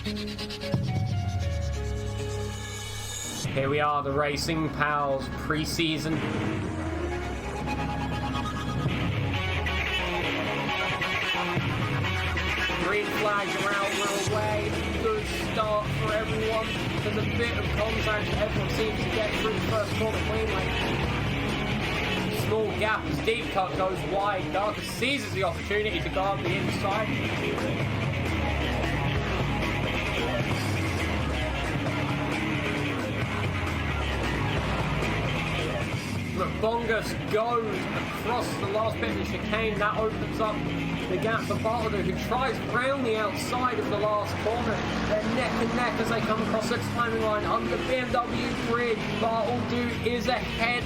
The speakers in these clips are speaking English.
Here we are, the Racing Pals pre-season. Green flags are out, we're away. Good start for everyone. There's a bit of contact, everyone seems to get through the first corner cleanly. Small gap as Deep Cut goes wide. Darker seizes the opportunity to guard the inside. Bongus goes across the last bit of the chicane. That opens up the gap for Bartleder, who tries round the outside of the last corner. They're neck and neck as they come across the timing line under BMW bridge. Bartleder is ahead.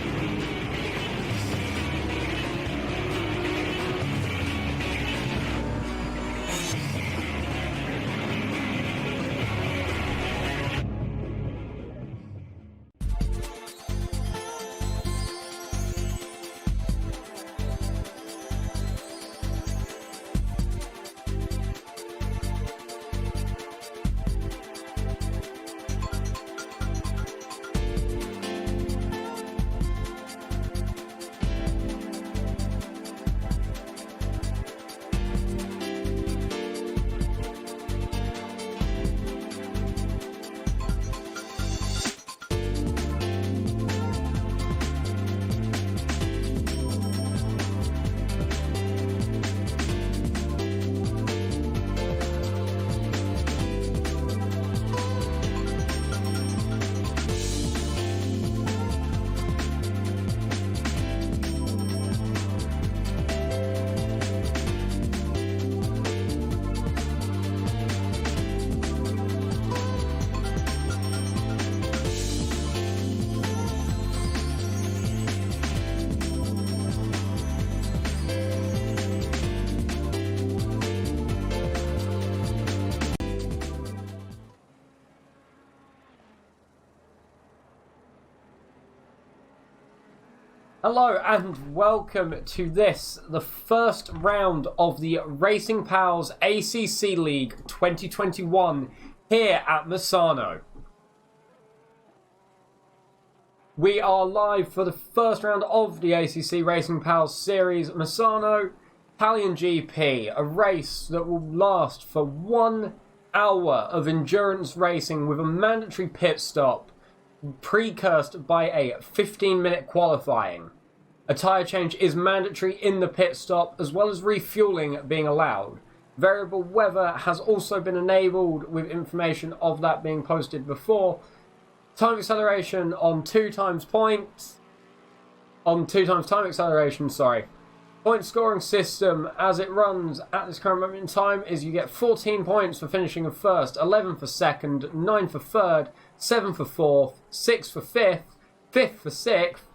Hello and welcome to this, the first round of the Racing Pals ACC League 2021 here at Misano. We are live for the first round of the ACC Racing Pals Series Misano Italian GP, a race that will last for 1 hour of endurance racing with a mandatory pit stop precursed by a 15-minute qualifying. A tyre change is mandatory in the pit stop, as well as refueling being allowed. Variable weather has also been enabled, with information of that being posted before. Time acceleration on 2 times points. On 2 times time acceleration, sorry. Point scoring system as it runs at this current moment in time is you get 14 points for finishing of first, 11 for second, 9 for third, 7 for fourth, 6 for fifth, 5th for sixth,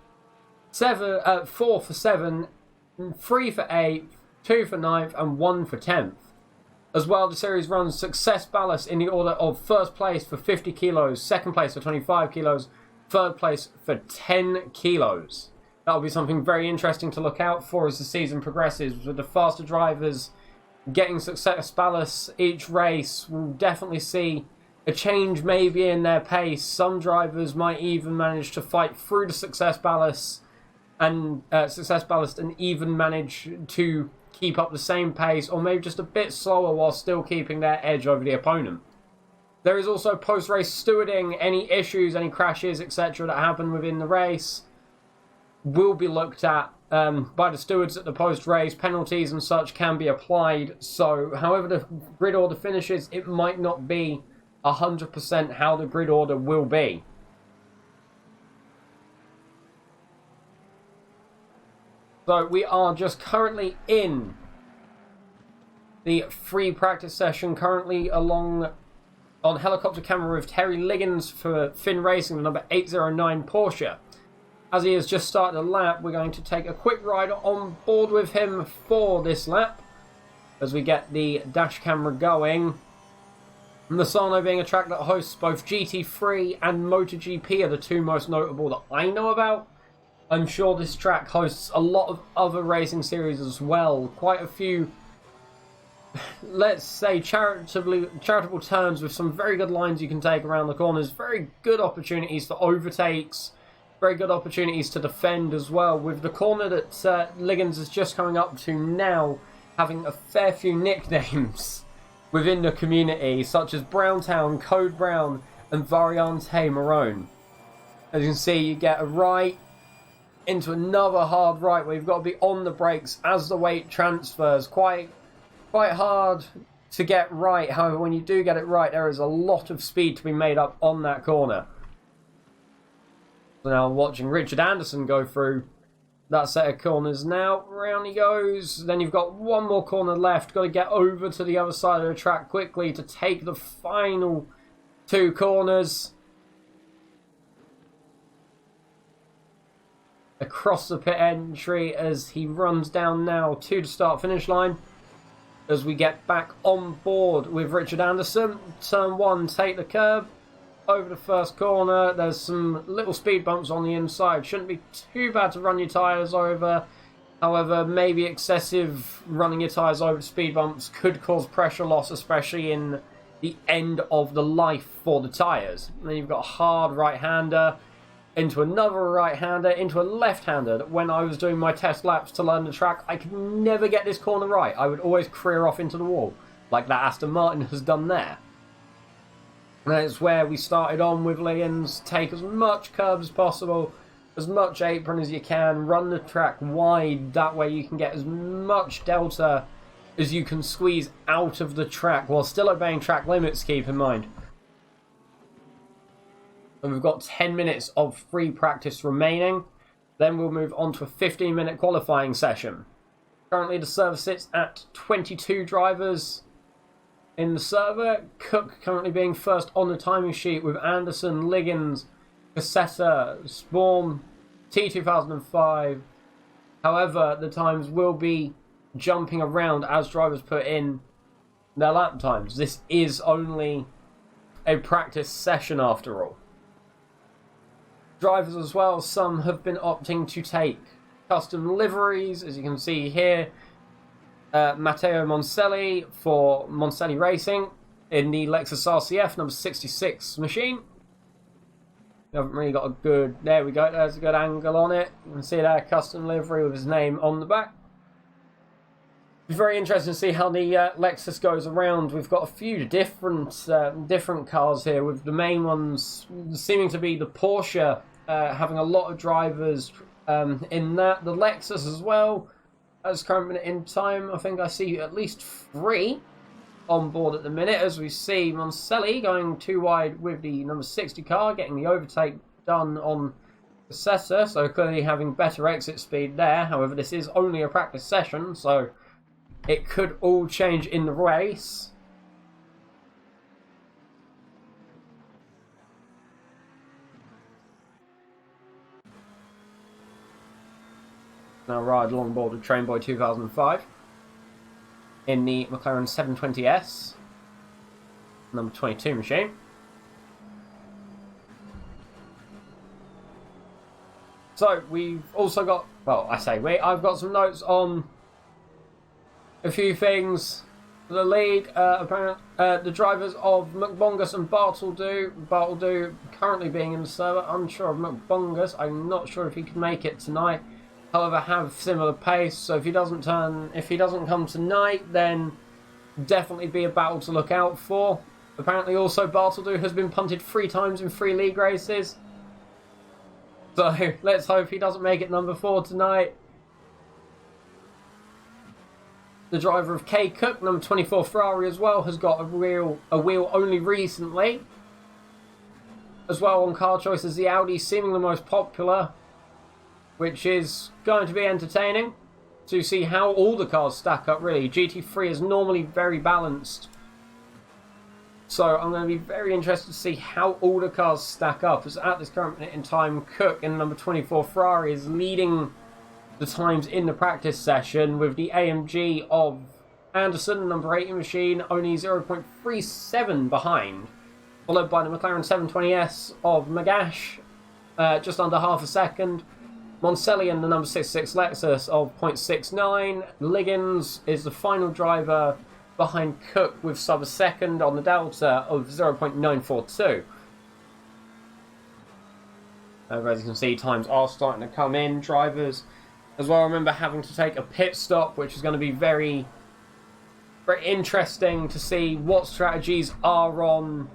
4 for 7, 3 for 8th, 2 for 9th, and 1 for 10th. As well, the series runs success ballast in the order of first place for 50 kilos, second place for 25 kilos, third place for 10 kilos. That'll be something very interesting to look out for as the season progresses, with the faster drivers getting success ballast each race. We'll definitely see a change maybe in their pace. Some drivers might even manage to fight through the success ballast and even manage to keep up the same pace, or maybe just a bit slower while still keeping their edge over the opponent. There is also post-race stewarding. Any issues, any crashes, etc. that happen within the race will be looked at by the stewards at the post-race. Penalties and such can be applied. So however the grid order finishes, it might not be 100% how the grid order will be. So we are just currently in the free practice session, currently along on helicopter camera with Terry Liggins for Finn Racing, the number 809 Porsche. As he has just started a lap, we're going to take a quick ride on board with him for this lap as we get the dash camera going. Misano being a track that hosts both GT3 and MotoGP are the two most notable that I know about. I'm sure this track hosts a lot of other racing series as well. Quite a few let's say, charitable turns with some very good lines you can take around the corners. Very good opportunities for overtakes. Very good opportunities to defend as well. With the corner that Liggins is just coming up to now, having a fair few nicknames within the community, such as Browntown, Code Brown, and Variante Marone. As you can see, you get a right into another hard right where you've got to be on the brakes as the weight transfers. Quite hard to get right. However, when you do get it right, there is a lot of speed to be made up on that corner. So now watching Richard Anderson go through that set of corners now. Round he goes. Then you've got one more corner left. Got to get over to the other side of the track quickly to take the final two corners. Across the pit entry as he runs down now to the start finish line. As we get back on board with Richard Anderson. Turn 1, take the curb. Over the first corner, there's some little speed bumps on the inside. Shouldn't be too bad to run your tyres over. However, maybe excessive running your tyres over speed bumps could cause pressure loss, especially in the end of the life for the tyres. And then you've got a hard right-hander, into another right-hander, into a left-hander. That when I was doing my test laps to learn the track, I could never get this corner right. I would always career off into the wall, like that Aston Martin has done there. And that's where we started on with Liggins. Take as much curb as possible, as much apron as you can, run the track wide, that way you can get as much delta as you can squeeze out of the track, while still obeying track limits, keep in mind. And we've got 10 minutes of free practice remaining, then we'll move on to a 15-minute qualifying session. Currently the server sits at 22 drivers in the server. Cook currently being first on the timing sheet with Anderson, Liggins, Cassetta, Spawn, T2005. However, the times will be jumping around as drivers put in their lap times. This is only a practice session after all. Drivers as well, some have been opting to take custom liveries, as you can see here. Matteo Moncelli for Moncelli Racing in the Lexus RCF number 66 machine. We haven't really got a good... There we go, there's a good angle on it. You can see there, custom livery with his name on the back. It's very interesting to see how the Lexus goes around. We've got a few different cars here, with the main ones seeming to be the Porsche, having a lot of drivers in that. The Lexus as well. As current in time, I think I see at least 3 on board at the minute, as we see Moncelli going too wide with the number 60 car, getting the overtake done on the Assetto, so clearly having better exit speed there. However, this is only a practice session, so it could all change in the race. Now ride along board with Trainboy 2005 in the McLaren 720S, number 22 machine. So we've also got, well, I've got some notes on a few things for the league. The drivers of McBongus and Bartledew currently being in the server. Unsure of McBongus. I'm not sure if he can make it tonight. However, have similar pace, so if he doesn't come tonight, then definitely be a battle to look out for. Apparently also Bartledew has been punted 3 times in 3 league races. So let's hope he doesn't make it number 4 tonight. The driver of K Cook, number 24 Ferrari as well, has got a wheel only recently. As well on car choices, the Audi seeming the most popular, which is going to be entertaining to see how all the cars stack up, really. GT3 is normally very balanced, so I'm going to be very interested to see how all the cars stack up, as at this current minute in time, Cook in number 24 Ferrari is leading the times in the practice session, with the AMG of Anderson, number 80 machine, only 0.37 behind, followed by the McLaren 720S of Magash, just under half a second. Moncelli and the number 66 Lexus of 0.69. Liggins is the final driver behind Cook with sub a second on the delta of 0.942. As you can see, times are starting to come in. Drivers as well, I remember having to take a pit stop, which is going to be very, very interesting to see what strategies are on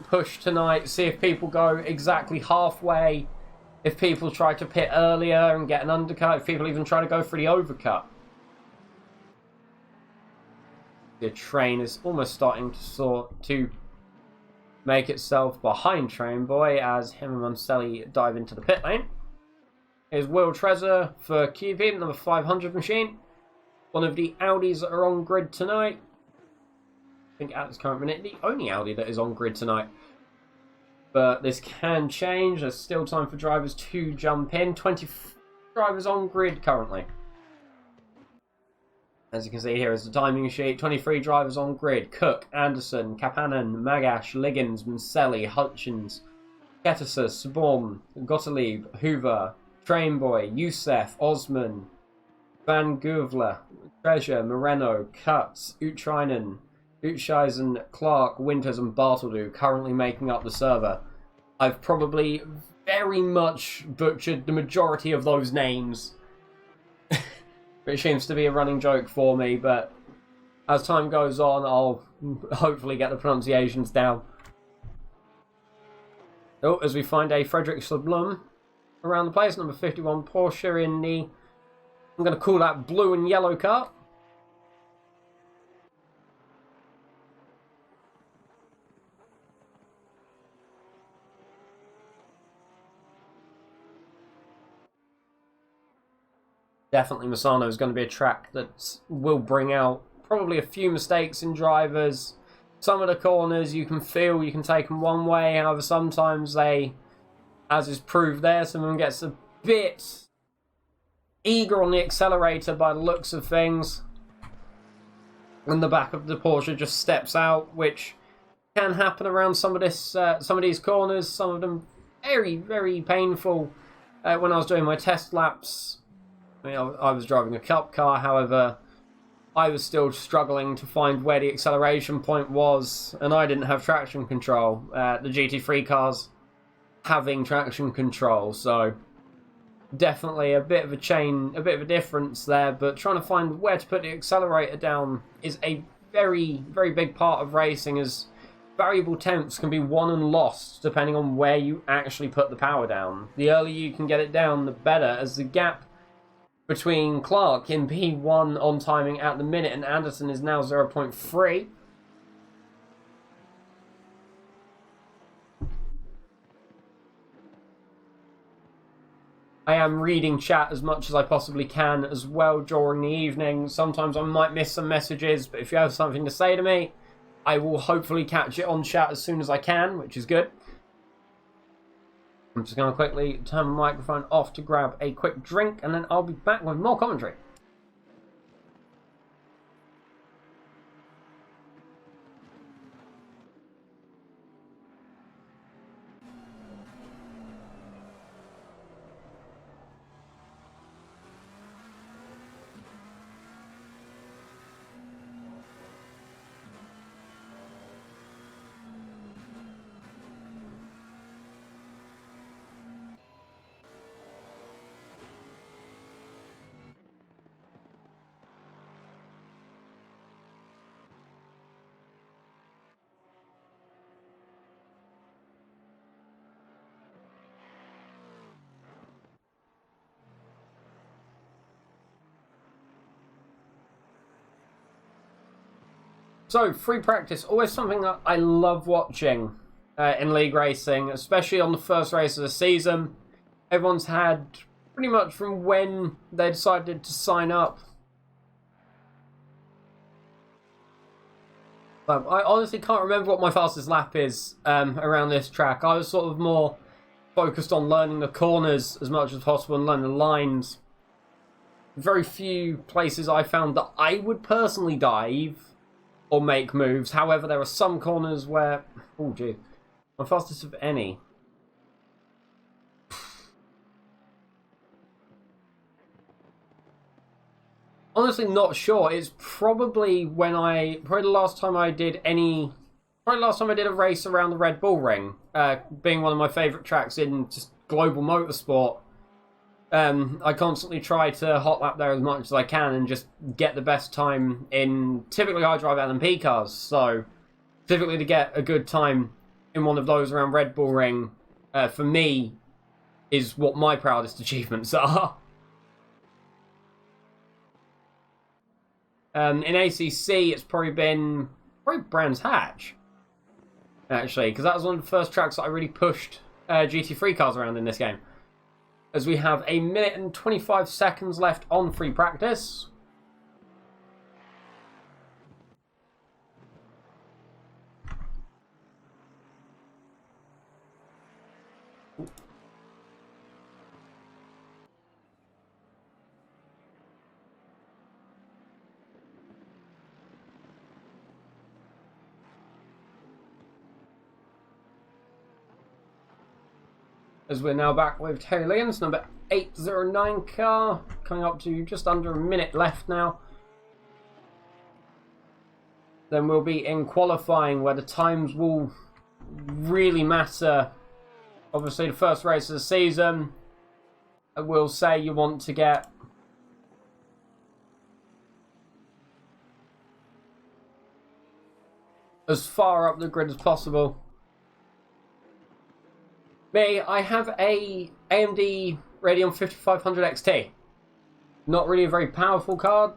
push tonight. See if people go exactly halfway, if people try to pit earlier and get an undercut, if people even try to go for the overcut. The train is almost starting to make itself behind Train Boy as him and Monselli dive into the pit lane. Here's Will Trezor for QP, number 500 machine. One of the Audis that are on grid tonight. I think at this current minute, the only Audi that is on grid tonight. But this can change. There's still time for drivers to jump in. 20 drivers on grid currently. As you can see here is the timing sheet. 23 drivers on grid. Cook, Anderson, Kapanen, Magash, Liggins, Manselli, Hutchins, Ketteser, Saborn, Gottlieb, Hoover, Trainboy, Youssef, Osman, Van Guvler, Treasure, Moreno, Cutts, Utrainen, Utscheisen, Clark, Winters and Bartledu currently making up the server. I've probably very much butchered the majority of those names. Which seems to be a running joke for me, but as time goes on, I'll hopefully get the pronunciations down. Oh, as we find a Frederick Sablum around the place, number 51 Porsche in the, I'm going to call that blue and yellow car. Definitely Misano is going to be a track that will bring out probably a few mistakes in drivers. Some of the corners you can feel you can take them one way, however sometimes they, as is proved there, someone gets a bit eager on the accelerator by the looks of things. And the back of the Porsche just steps out, which can happen around some of these corners. Some of them very, very painful. When I was doing my test laps, I was driving a cup car, however, I was still struggling to find where the acceleration point was, and I didn't have traction control. The GT3 cars having traction control, so definitely a bit of a difference there, but trying to find where to put the accelerator down is a very, very big part of racing, as variable temps can be won and lost depending on where you actually put the power down. The earlier you can get it down, the better, as the gap between Clark in P1 on timing at the minute and Anderson is now 0.3. I am reading chat as much as I possibly can as well during the evening. Sometimes I might miss some messages, but if you have something to say to me, I will hopefully catch it on chat as soon as I can, which is good. I'm just going to quickly turn my microphone off to grab a quick drink, and then I'll be back with more commentary. So, free practice, always something that I love watching in league racing, especially on the first race of the season. Everyone's had, pretty much from when they decided to sign up. I honestly can't remember what my fastest lap is around this track. I was sort of more focused on learning the corners as much as possible and learning the lines. Very few places I found that I would personally dive or make moves. However, there are some corners where, oh gee, my fastest of any. honestly not sure. It's probably probably the last time I did a race around the Red Bull Ring, being one of my favourite tracks in just global motorsport. I constantly try to hot lap there as much as I can and just get the best time in. Typically, I drive LMP cars, so typically to get a good time in one of those around Red Bull Ring, for me, is what my proudest achievements are. In ACC, it's probably been Brands Hatch, actually, because that was one of the first tracks that I really pushed GT3 cars around in this game. As we have 1 minute and 25 seconds left on free practice. As we're now back with Terry Williams, number 809 car, coming up to just under a minute left now. Then we'll be in qualifying, where the times will really matter. Obviously, the first race of the season, I will say you want to get as far up the grid as possible. Me, I have a AMD Radeon 5500 XT. Not really a very powerful card.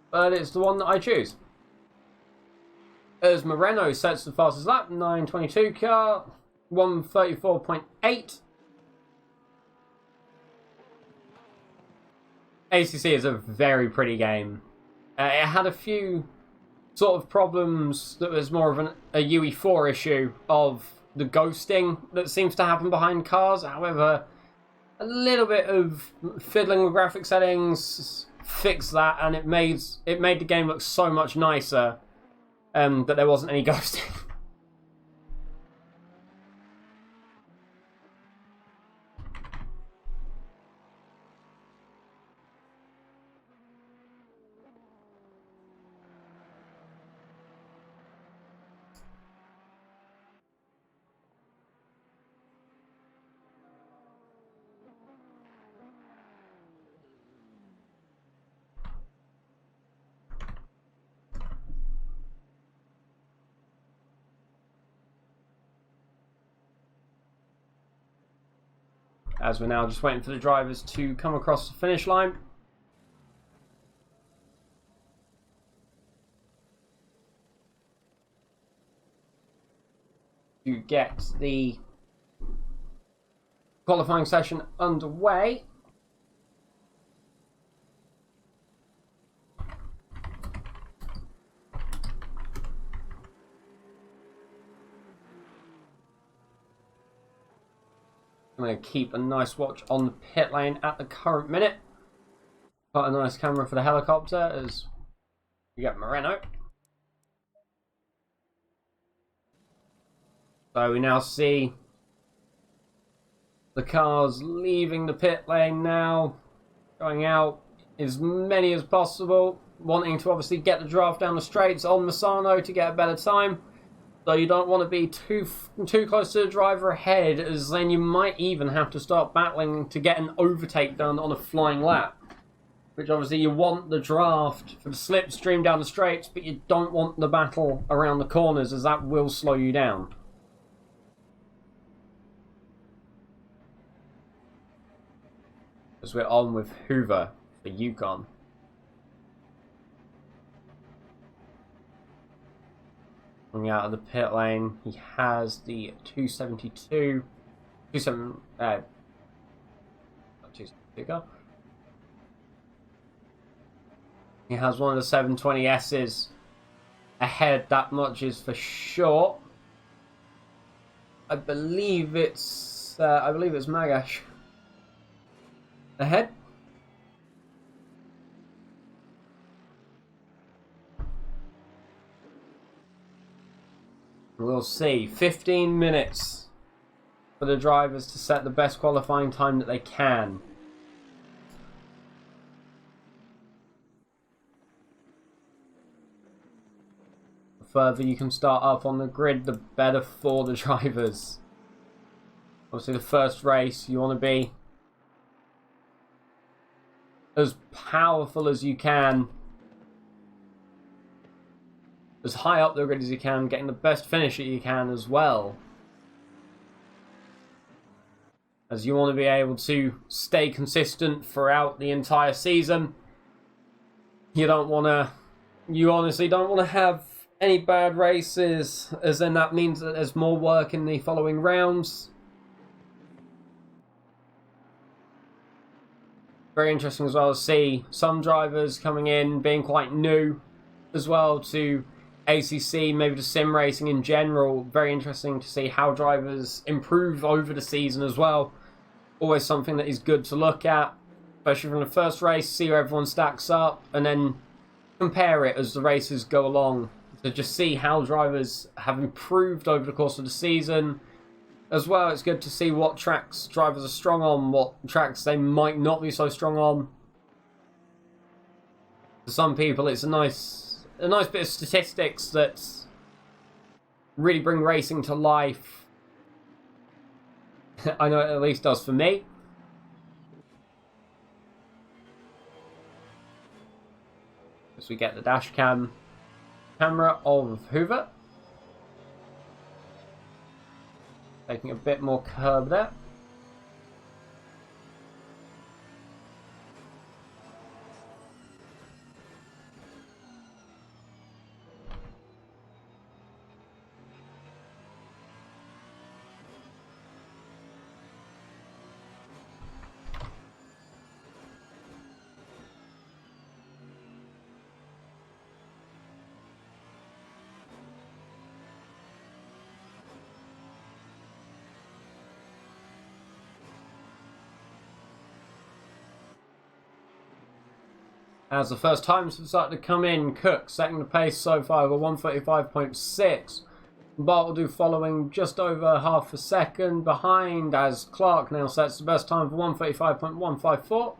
But it's the one that I choose. As Moreno sets the fastest lap, 9:22 car, 1:34.8. ACC is a very pretty game. It had a few sort of problems that was more of a UE4 issue of the ghosting that seems to happen behind cars. However, a little bit of fiddling with graphic settings fixed that, and it made the game look so much nicer that there wasn't any ghosting. As we're now just waiting for the drivers to come across the finish line. To get the qualifying session underway. I'm going to keep a nice watch on the pit lane at the current minute. Quite a nice camera for the helicopter as we get Moreno. So we now see the cars leaving the pit lane now, going out as many as possible, wanting to obviously get the draft down the straights on Misano to get a better time. So you don't want to be too close to the driver ahead, as then you might even have to start battling to get an overtake done on a flying lap. Which obviously you want the draft for the slipstream down the straights, but you don't want the battle around the corners, as that will slow you down. As we're on with Hoover for Yukon. Coming out of the pit lane, he has the 272 car. He has one of the 720S's ahead, that much is for sure. I believe it's Magash ahead. We'll see. 15 minutes for the drivers to set the best qualifying time that they can. The further you can start up on the grid, the better for the drivers. Obviously, the first race, you want to be as powerful as you can, as high up the grid as you can, getting the best finish that you can as well. As you want to be able to stay consistent throughout the entire season. You honestly don't want to have any bad races, as then that means that there's more work in the following rounds. Very interesting as well to see some drivers coming in, being quite new as well to ACC, maybe to sim racing in general. Very interesting to see how drivers improve over the season as well. Always something that is good to look at, especially from the first race, see where everyone stacks up, and then compare it as the races go along to just see how drivers have improved over the course of the season. As well, it's good to see what tracks drivers are strong on, what tracks they might not be so strong on. For some people, it's a nice bit of statistics that really bring racing to life. I know it at least does for me. As we get the dash camera of Hoover. Taking a bit more curb there. As the first times have started to come in, Cook setting the pace so far with 135.6. Bartle following just over half a second behind, as Clark now sets the best time for 135.154.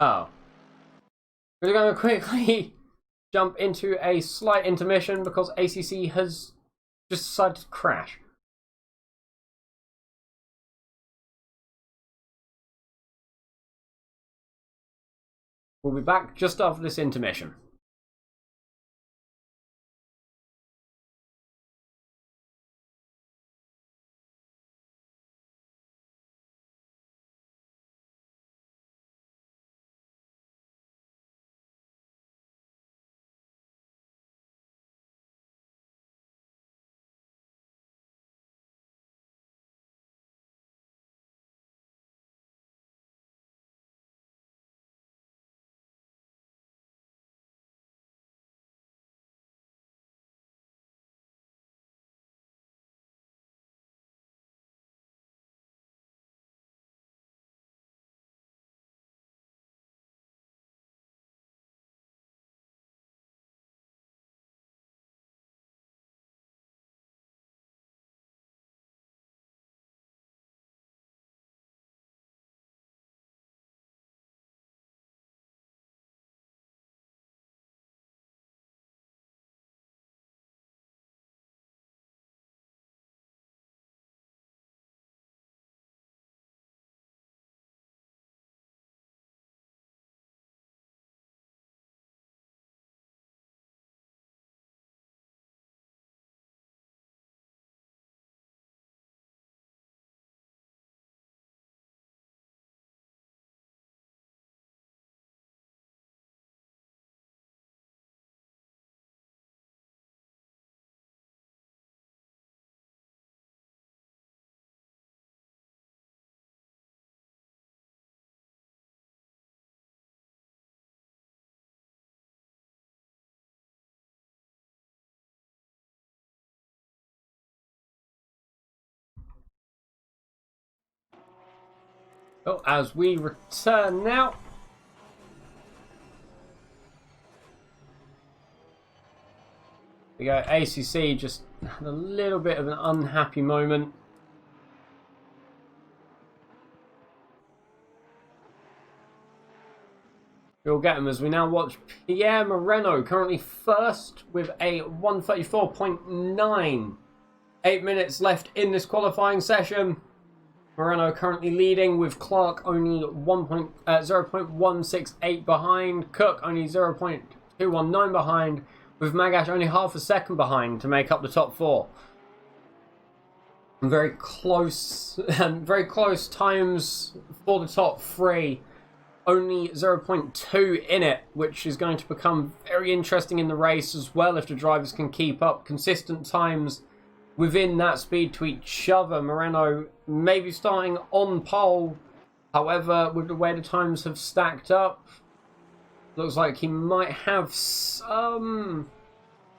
Oh. We're going to quickly jump into a slight intermission because ACC has just decided to crash. We'll be back just after this intermission. Oh, as we return now. We go, ACC just had a little bit of an unhappy moment. We'll get him as we now watch Pierre Moreno, currently first with a 1:34.9. 8 minutes left in this qualifying session. Moreno currently leading with Clark only 0.168 behind. Cook only 0.219 behind. With Magash only half a second behind to make up the top four. Very close times for the top three. Only 0.2 in it, which is going to become very interesting in the race as well if the drivers can keep up consistent times within that speed to each other. Moreno maybe starting on pole, however, with the way the times have stacked up, looks like he might have some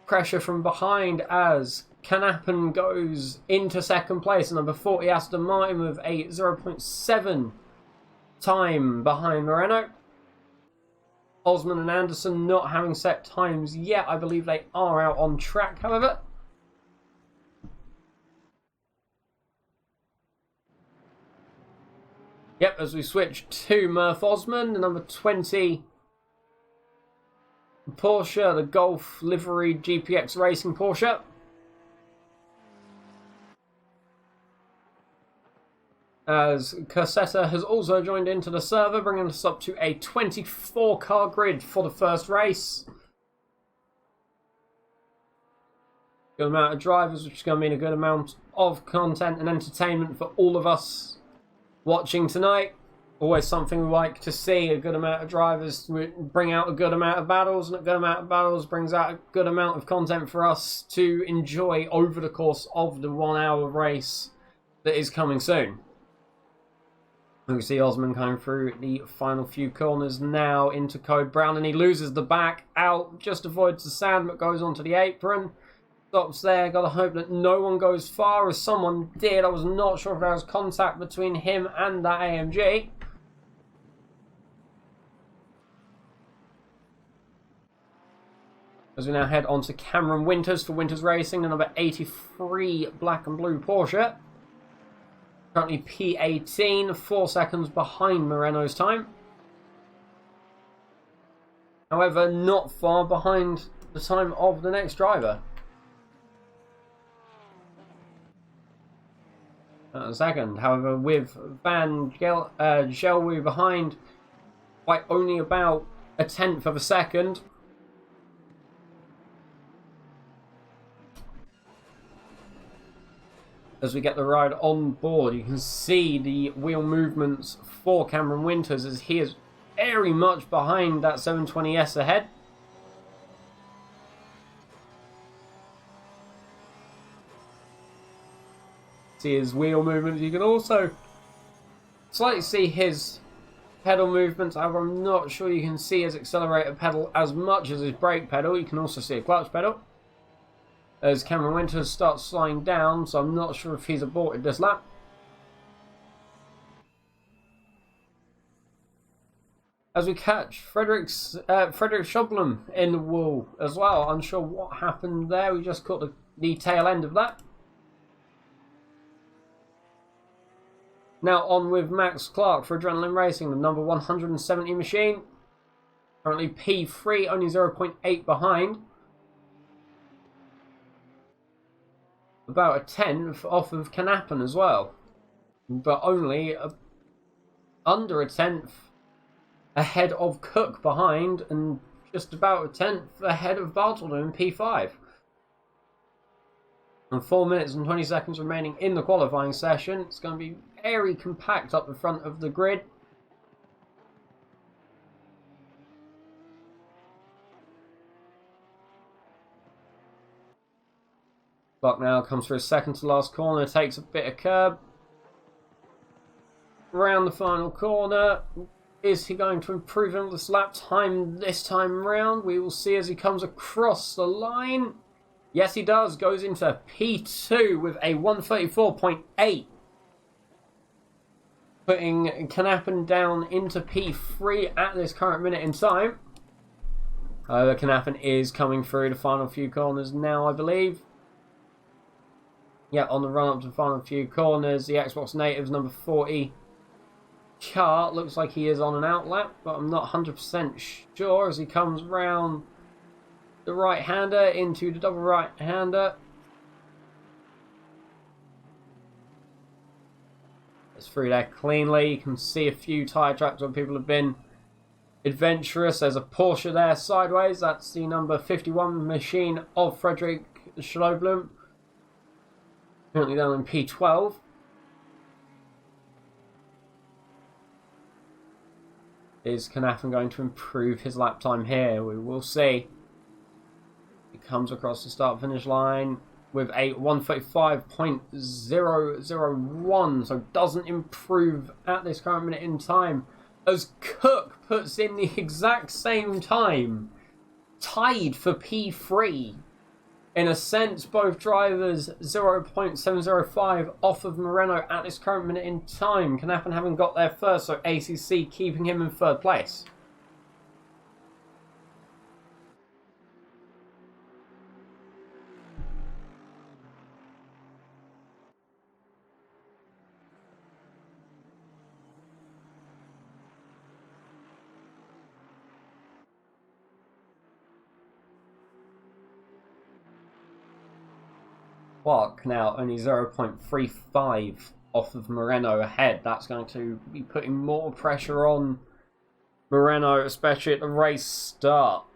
pressure from behind as Canapan goes into second place. Number 40, Aston Martin, with a 0.7 time behind Moreno. Osman and Anderson not having set times yet. I believe they are out on track, however. Yep, as we switch to Murph Osman, the number 20 Porsche, the Golf livery GPX Racing Porsche. As Corsetta has also joined into the server, bringing us up to a 24-car grid for the first race. Good amount of drivers, which is going to mean a good amount of content and entertainment for all of us watching tonight. Always something we like to see. A good amount of drivers bring out a good amount of battles, and a good amount of battles brings out a good amount of content for us to enjoy over the course of the 1 hour race that is coming soon. We can see Osman coming through the final few corners now into Code Brown, and he loses the back out, just avoids the sand but goes onto the apron. Stops there. Got to hope that no one goes far, as someone did. I was not sure if there was contact between him and that AMG. As we now head on to Cameron Winters for Winters Racing, the number 83 black and blue Porsche. Currently P18, 4 seconds behind Moreno's time. However, not far behind the time of the next driver. A second, however, with Van Gelwu behind by only about a tenth of a second. As we get the ride on board, you can see the wheel movements for Cameron Winters as he is very much behind that 720S ahead. See his wheel movements. You can also slightly see his pedal movements. However, I'm not sure you can see his accelerator pedal as much as his brake pedal. You can also see a clutch pedal as Cameron Winters starts slowing down, so I'm not sure if he's aborted this lap. As we catch Frederick Schoblum in the wall as well. Unsure what happened there. We just caught the tail end of that. Now on with Max Clark for Adrenaline Racing, the number 170 machine. Currently P3, only 0.8 behind. About a tenth off of Canapan as well. But only under a tenth ahead of Cook behind, and just about a tenth ahead of Bartoldo in P5. And 4 minutes and 20 seconds remaining in the qualifying session. It's going to be very compact up the front of the grid. Buck now comes for his second to last corner, takes a bit of curb. Around the final corner. Is he going to improve on this lap time this time round? We will see as he comes across the line. Yes, he does. Goes into P2 with a 1:34.8. putting Knappen down into P3 at this current minute in time. Knappen is coming through the final few corners now, I believe. Yeah, on the run up to the final few corners, the Xbox Natives number 40 car looks like he is on an outlap, but I'm not 100% sure as he comes round the right-hander into the double right-hander. It's through there cleanly. You can see a few tyre tracks where people have been adventurous. There's a Porsche there sideways. That's the number 51 machine of Frederick Schloblum. Currently down in P12. Is Knappen going to improve his lap time here? We will see. He comes across the start-finish line with a 1:35.001, so doesn't improve at this current minute in time, as Cook puts in the exact same time, tied for P3. In a sense, both drivers 0.705 off of Moreno at this current minute in time. Knappen having got there first, so ACC keeping him in third place. Clark now only 0.35 off of Moreno ahead. That's going to be putting more pressure on Moreno, especially at the race start.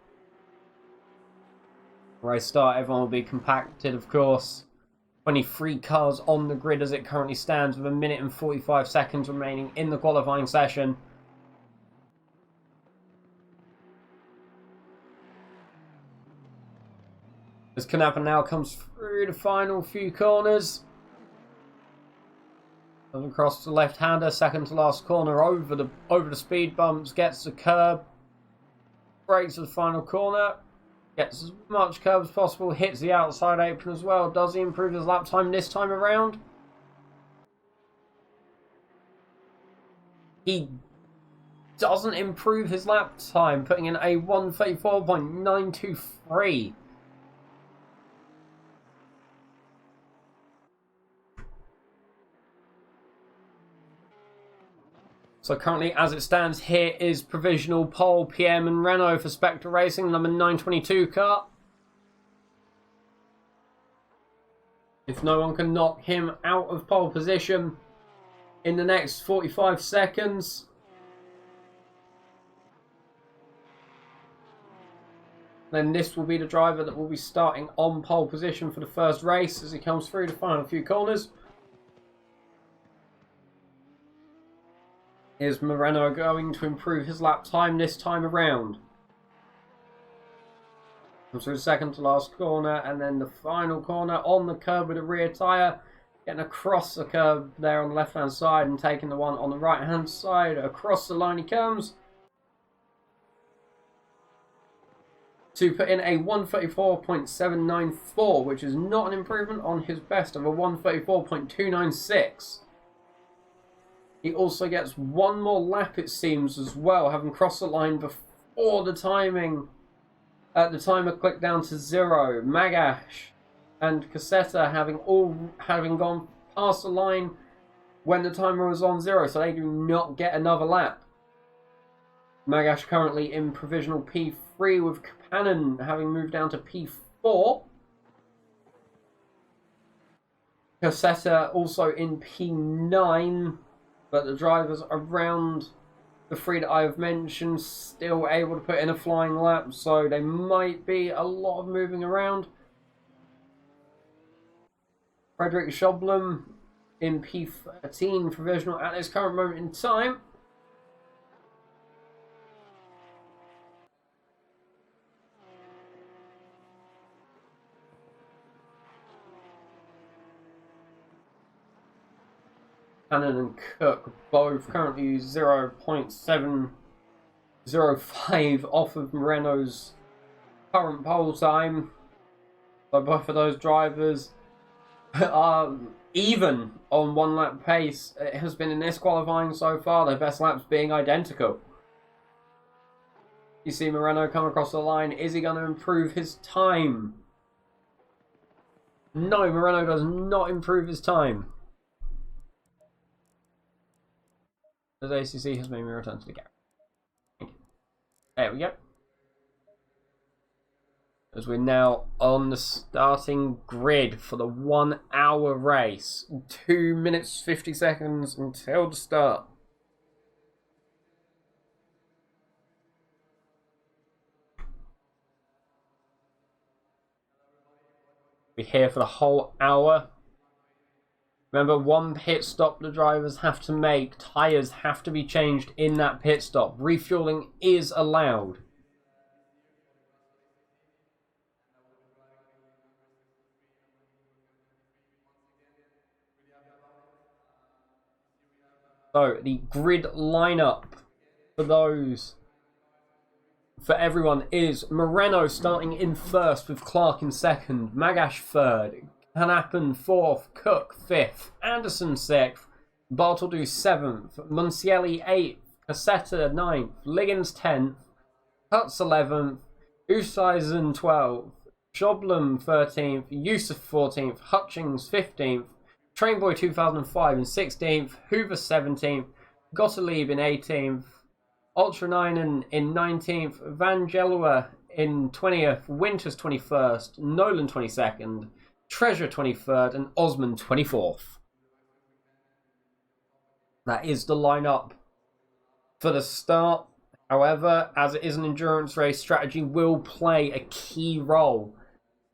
Race start, everyone will be compacted, of course. 23 cars on the grid as it currently stands, with 1 minute and 45 seconds remaining in the qualifying session. As Knappen now comes through the final few corners. Comes across the left-hander, second to last corner over the speed bumps, gets the curb, brakes at the final corner, gets as much curb as possible, hits the outside apron as well. Does he improve his lap time this time around? He doesn't improve his lap time, putting in a 1:34.923. So currently, as it stands, here is provisional pole PM and Renault for Spectre Racing, number 922 car. If no one can knock him out of pole position in the next 45 seconds, then this will be the driver that will be starting on pole position for the first race as he comes through the final few corners. Is Moreno going to improve his lap time this time around? Comes through the second to last corner and then the final corner on the curb with a rear tyre. Getting across the curb there on the left hand side and taking the one on the right hand side. Across the line he comes. To put in a 1:34.794, which is not an improvement on his best of a 1:34.296. He also gets one more lap, it seems, as well, having crossed the line before the timing. The timer clicked down to 0. Magash and Cassetta having gone past the line when the timer was on 0, so they do not get another lap. Magash currently in provisional P3 with Kapanen having moved down to P4. Cassetta also in P9. But the drivers around the three that I have mentioned still able to put in a flying lap, so they might be a lot of moving around. Frederick Schloblum in P13 provisional at this current moment in time. Cannon and Cook both currently 0.705 off of Moreno's current pole time. So both of those drivers are even on 1 lap pace. It has been in this qualifying so far, the best laps being identical. You see Moreno come across the line. Is he going to improve his time? No, Moreno does not improve his time. As ACC has made me return to the garage. Thank you. There we go. As we're now on the starting grid for the 1 hour race. 2 minutes 50 seconds until the start. We're here for the whole hour. Remember, 1 pit stop the drivers have to make. Tyres have to be changed in that pit stop. Refueling is allowed. So, the grid lineup for everyone is Moreno starting in first with Clark in second, Magash third, Knappen fourth, Cook fifth, Anderson sixth, Bartoldu seventh, Muncielli eighth, Cassetta ninth, Liggins 10th, Hutz 11th, Usaisen 12th, Joblum 13th, Yusuf 14th, Hutchings 15th, Trainboy 2005 in 16th, Hoover 17th, Gottlieb in 18th, Ultranainen in 19th, Vangelua in 20th, Winters 21st, Nolan 22nd, Treasure 23rd, and Osman 24th. That is the lineup for the start. However, as it is an endurance race, strategy will play a key role.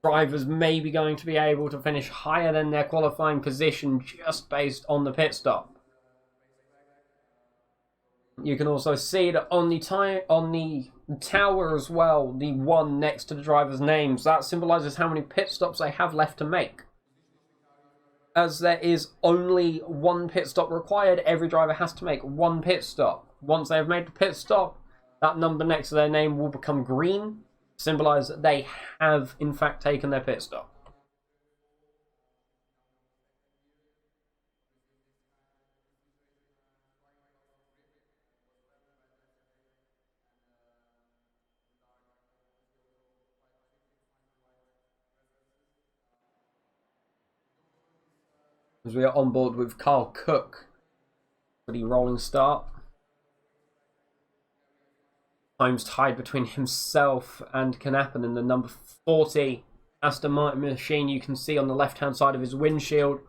Drivers may be going to be able to finish higher than their qualifying position just based on the pit stop. You can also see that on the tower as well, the 1 next to the driver's names, that symbolises how many pit stops they have left to make. As there is only 1 pit stop required, every driver has to make 1 pit stop. Once they have made the pit stop, that number next to their name will become green, symbolise that they have in fact taken their pit stop. As we are on board with Carl Cook for the rolling start. Times tied between himself and Knappen in the number 40 Aston Martin machine you can see on the left hand side of his windshield.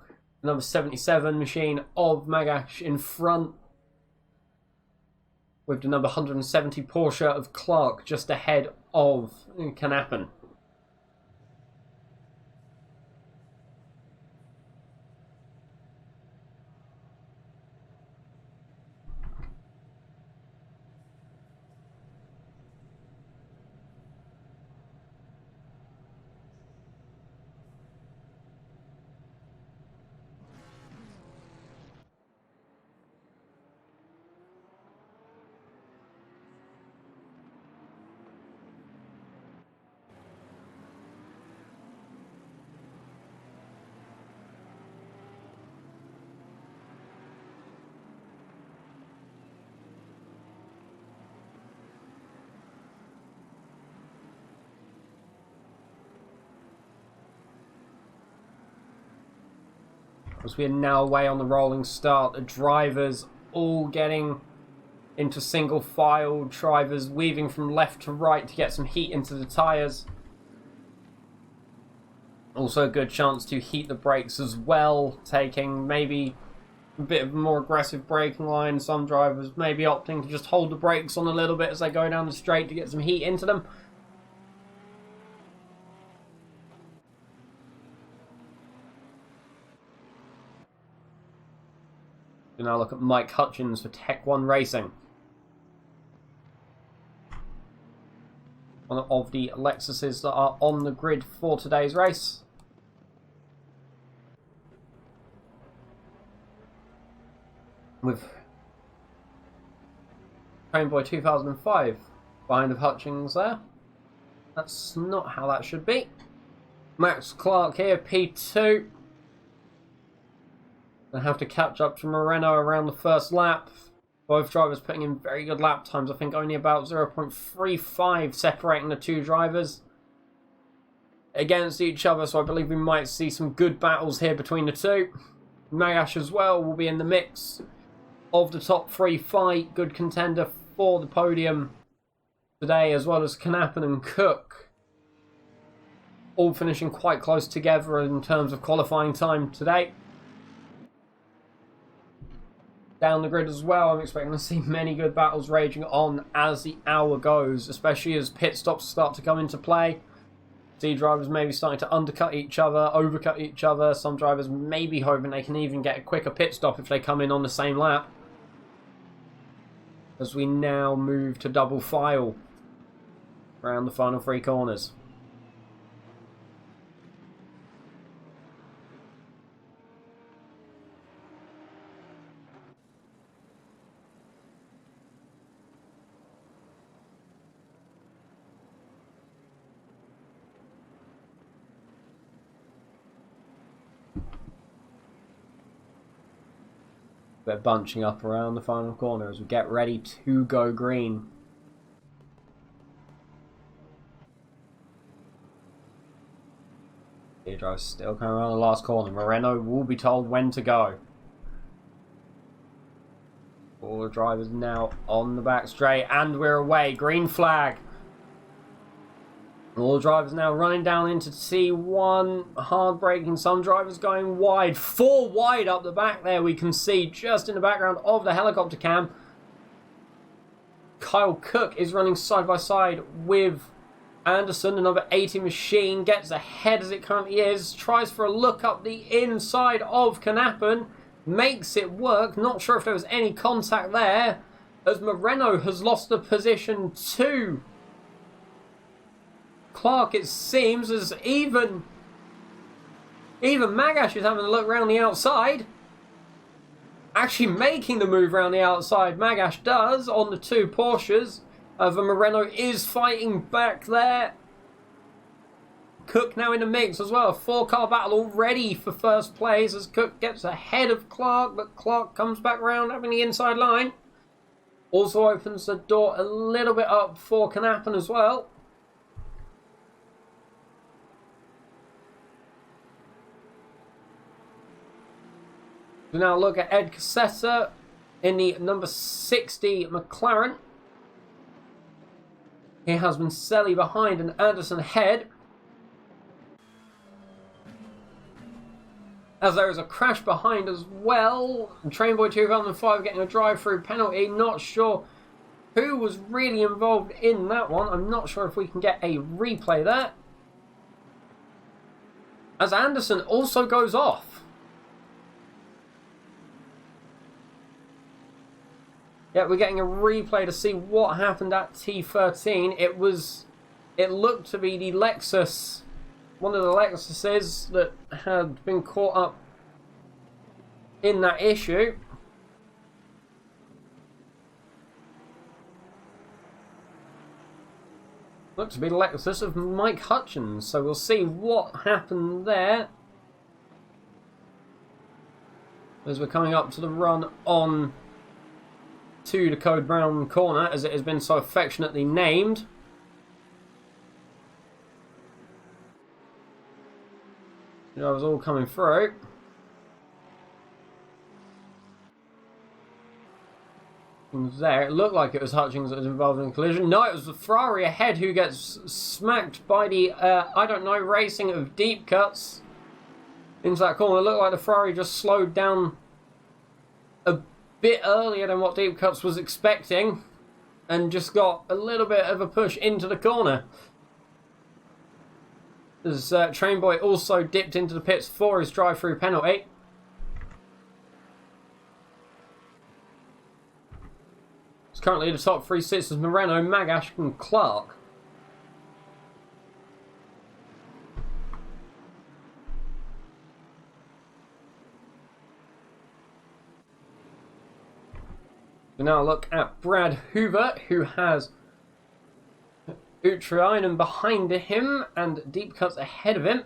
The number 77 machine of Magash in front, with the number 170 Porsche of Clark just ahead of Knappen. As we are now away on the rolling start, the drivers all getting into single file, drivers weaving from left to right to get some heat into the tyres. Also a good chance to heat the brakes as well, taking maybe a bit of a more aggressive braking line. Some drivers may be opting to just hold the brakes on a little bit as they go down the straight to get some heat into them. We now look at Mike Hutchins for Tech 1 Racing. One of the Lexuses that are on the grid for today's race. With Trainboy 2005 behind of Hutchins there. That's not how that should be. Max Clark here, P2. They have to catch up to Moreno around the first lap. Both drivers putting in very good lap times. I think only about 0.35 separating the two drivers against each other. So I believe we might see some good battles here between the two. Magash as well will be in the mix of the top three fight. Good contender for the podium today, as well as Knappen and Cook. All finishing quite close together in terms of qualifying time today. Down the grid as well, I'm expecting to see many good battles raging on as the hour goes, especially as pit stops start to come into play. See drivers maybe starting to undercut each other, overcut each other. Some drivers may be hoping they can even get a quicker pit stop if they come in on the same lap. As we now move to double file around the final three corners. We're bunching up around the final corner as we get ready to go green. The driver's still coming around the last corner. Moreno will be told when to go. All the drivers now on the back straight, and we're away. Green flag. All the drivers now running down into T1. Hard braking. Some drivers going wide. 4 wide up the back there. We can see just in the background of the helicopter cam. Kyle Cook is running side by side with Anderson. Another 80 machine. Gets ahead as it currently is. Tries for a look up the inside of Knappen. Makes it work. Not sure if there was any contact there, as Moreno has lost the position to Clark, it seems, as even Magash is having a look around the outside. Actually making the move around the outside. Magash does on the two Porsches. Moreno is fighting back there. Cook now in the mix as well. A 4-car battle already for first place as Cook gets ahead of Clark, but Clark comes back around having the inside line. Also opens the door a little bit up for Knappen as well. We now look at Ed Cassetta in the number 60 McLaren. He has Mancelli behind and Anderson ahead. As there is a crash behind as well. And Trainboy 2005 getting a drive-through penalty. Not sure who was really involved in that one. I'm not sure if we can get a replay there. As Anderson also goes off. Yeah, we're getting a replay to see what happened at T13. It looked to be the Lexus, one of the Lexuses that had been caught up in that issue. Looks to be the Lexus of Mike Hutchins, so we'll see what happened there. As we're coming up to the run on to the Code Brown corner, as it has been so affectionately named. That was all coming through. There, it looked like it was Hutchins that was involved in the collision. No, it was the Ferrari ahead who gets smacked by the, I don't know, racing of deep cuts into that corner. It looked like the Ferrari just slowed down a bit earlier than what Deep Cuts was expecting and just got a little bit of a push into the corner. As Trainboy also dipped into the pits for his drive-through penalty. It's currently the top three sits as Moreno, Magash and Clark. We now look at Brad Hoover, who has Utrainen behind him and Deep Cuts ahead of him.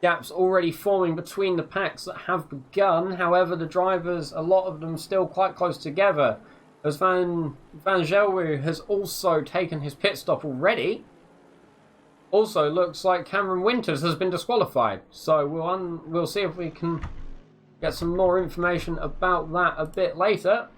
gaps already forming between the packs that have begun. However, the drivers, a lot of them still quite close together, as Van Gelru has also taken his pit stop already. Also, looks like Cameron Winters has been disqualified, so we'll see if we can get some more information about that a bit later.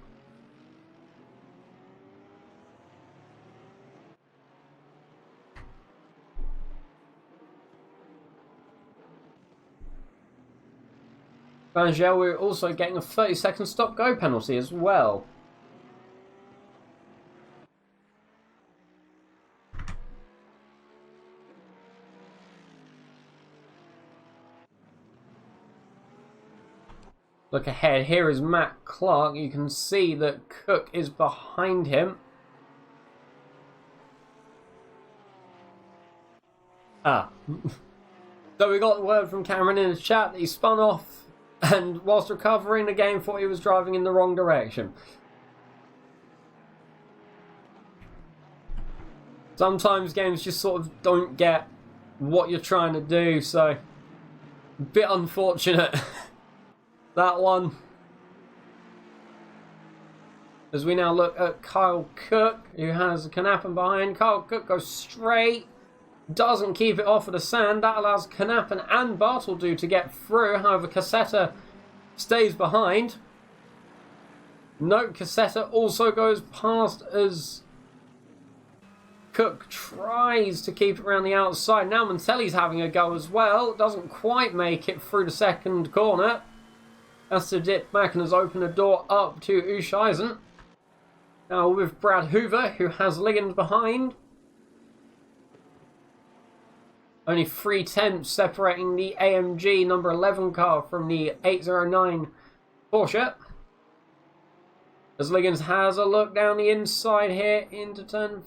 Van Gelru also getting a 30-second stop-go penalty as well. Look ahead, here is Matt Clark. You can see that Cook is behind him. So we got the word from Cameron in the chat that he spun off and whilst recovering the game thought he was driving in the wrong direction. Sometimes games just sort of don't get what you're trying to do, so a bit unfortunate. That one. As we now look at Kyle Cook, who has Knappen behind. Kyle Cook goes straight, doesn't keep it off of the sand. That allows Knappen and Bartoldu to get through. However, Cassetta stays behind. Note, Cassetta also goes past as Cook tries to keep it around the outside. Now Mantelli's having a go as well. Doesn't quite make it through the second corner. Has to dip back and has opened the door up to Uscheisen. Now with Brad Hoover, who has Liggins behind. Only 3 tenths separating the AMG number 11 car from the 809 Porsche. As Liggins has a look down the inside here into turn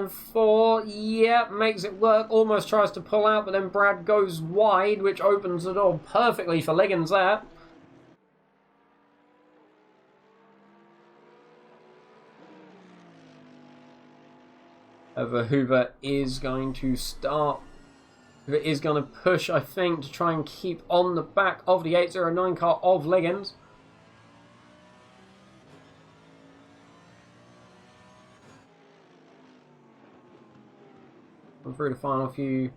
4. Yeah, makes it work. Almost tries to pull out, but then Brad goes wide, which opens the door perfectly for Liggins there. However, Hoover is going to start. Hoover is going to push, I think, to try and keep on the back of the 809 car of Liggins. And through the final few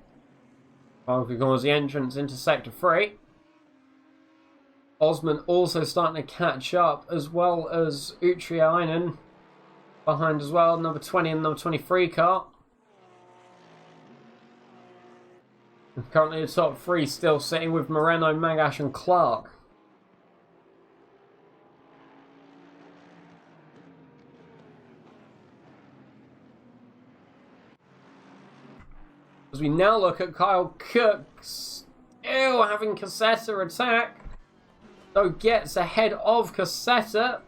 corners, the entrance into Sector 3. Osman also starting to catch up, as well as Utriainen behind as well, number 20 and number 23 car. And currently the top 3 still sitting with Moreno, Magash and Clark. As we now look at Kyle Cook, still having Cassetta attack, though gets ahead of Cassetta.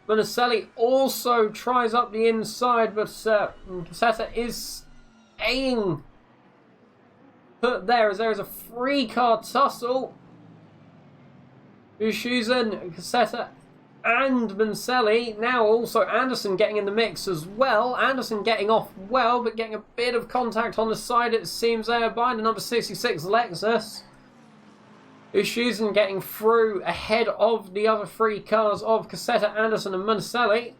Manaselli also tries up the inside, but Cassetta is staying put there as there is a 3-car tussle. Ushuzen, Cassetta and Manselli. Now also Anderson getting in the mix as well. Anderson getting off well, but getting a bit of contact on the side, it seems, there by the number 66 Lexus. Ushuzen getting through ahead of the other 3 cars of Cassetta, Anderson and Manselli.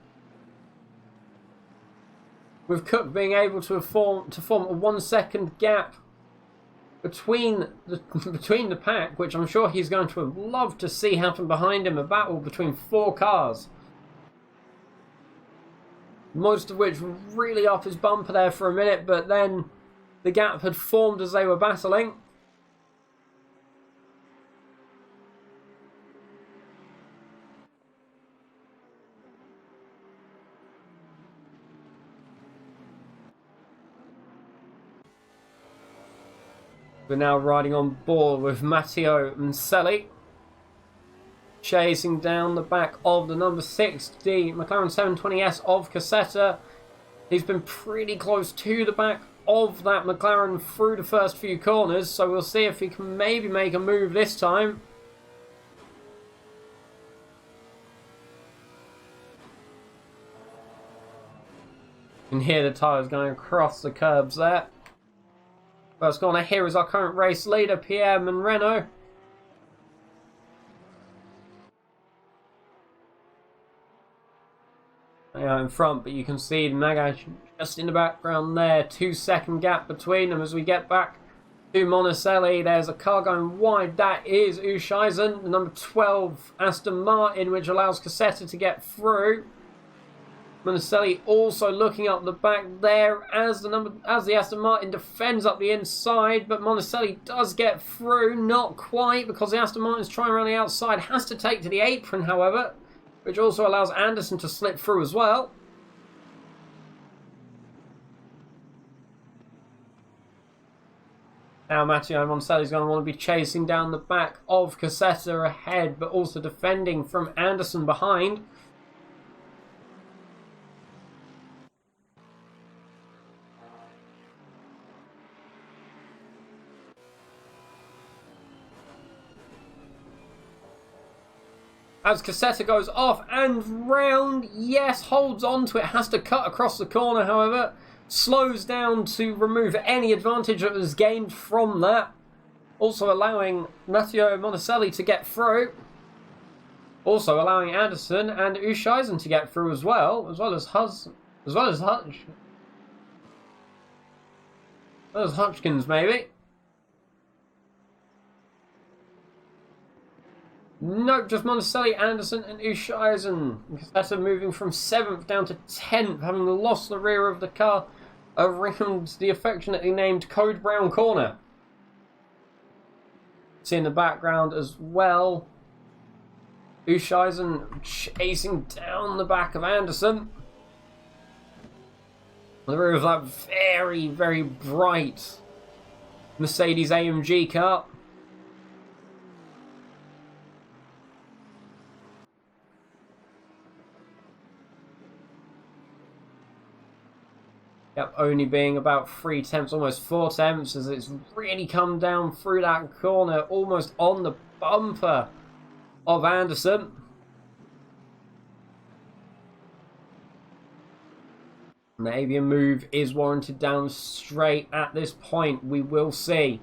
With Cook being able to form a 1-second gap between the pack, which I'm sure he's going to have loved to see happen behind him, a battle between 4 cars. Most of which were really off his bumper there for a minute, but then the gap had formed as they were battling. We're now riding on board with Matteo Manselli, chasing down the back of the number 60 McLaren 720S of Cassetta. He's been pretty close to the back of that McLaren through the first few corners, so we'll see if he can maybe make a move this time. You can hear the tyres going across the curbs there. First corner here is our current race leader, Pierre Monreno. They are in front, but you can see Maga just in the background there. 2-second gap between them as we get back to Monticelli. There's a car going wide. That is Ushaizen, the number 12 Aston Martin, which allows Cassetta to get through. Monticelli also looking up the back there as the Aston Martin defends up the inside, but Monticelli does get through. Not quite, because the Aston Martin's trying around the outside. Has to take to the apron, however, which also allows Anderson to slip through as well. Now Matteo Monticelli's going to want to be chasing down the back of Cassetta ahead, but also defending from Anderson behind. As Cassetta goes off and round, yes, holds on to it, has to cut across the corner, however, slows down to remove any advantage that was gained from that, also allowing Matteo Monticelli to get through, also allowing Anderson and Ushaizen to get through as well as Hutchkins maybe. Nope, just Monticelli, Anderson and Ushaizen. Cassetta moving from 7th down to 10th, having lost the rear of the car around the affectionately named Code Brown corner. See in the background as well, Ushaizen chasing down the back of Anderson. The rear of that very, very bright Mercedes AMG car. Yep, only being about 3 tenths, almost 4 tenths, as it's really come down through that corner, almost on the bumper of Anderson. Maybe a move is warranted down straight at this point. We will see.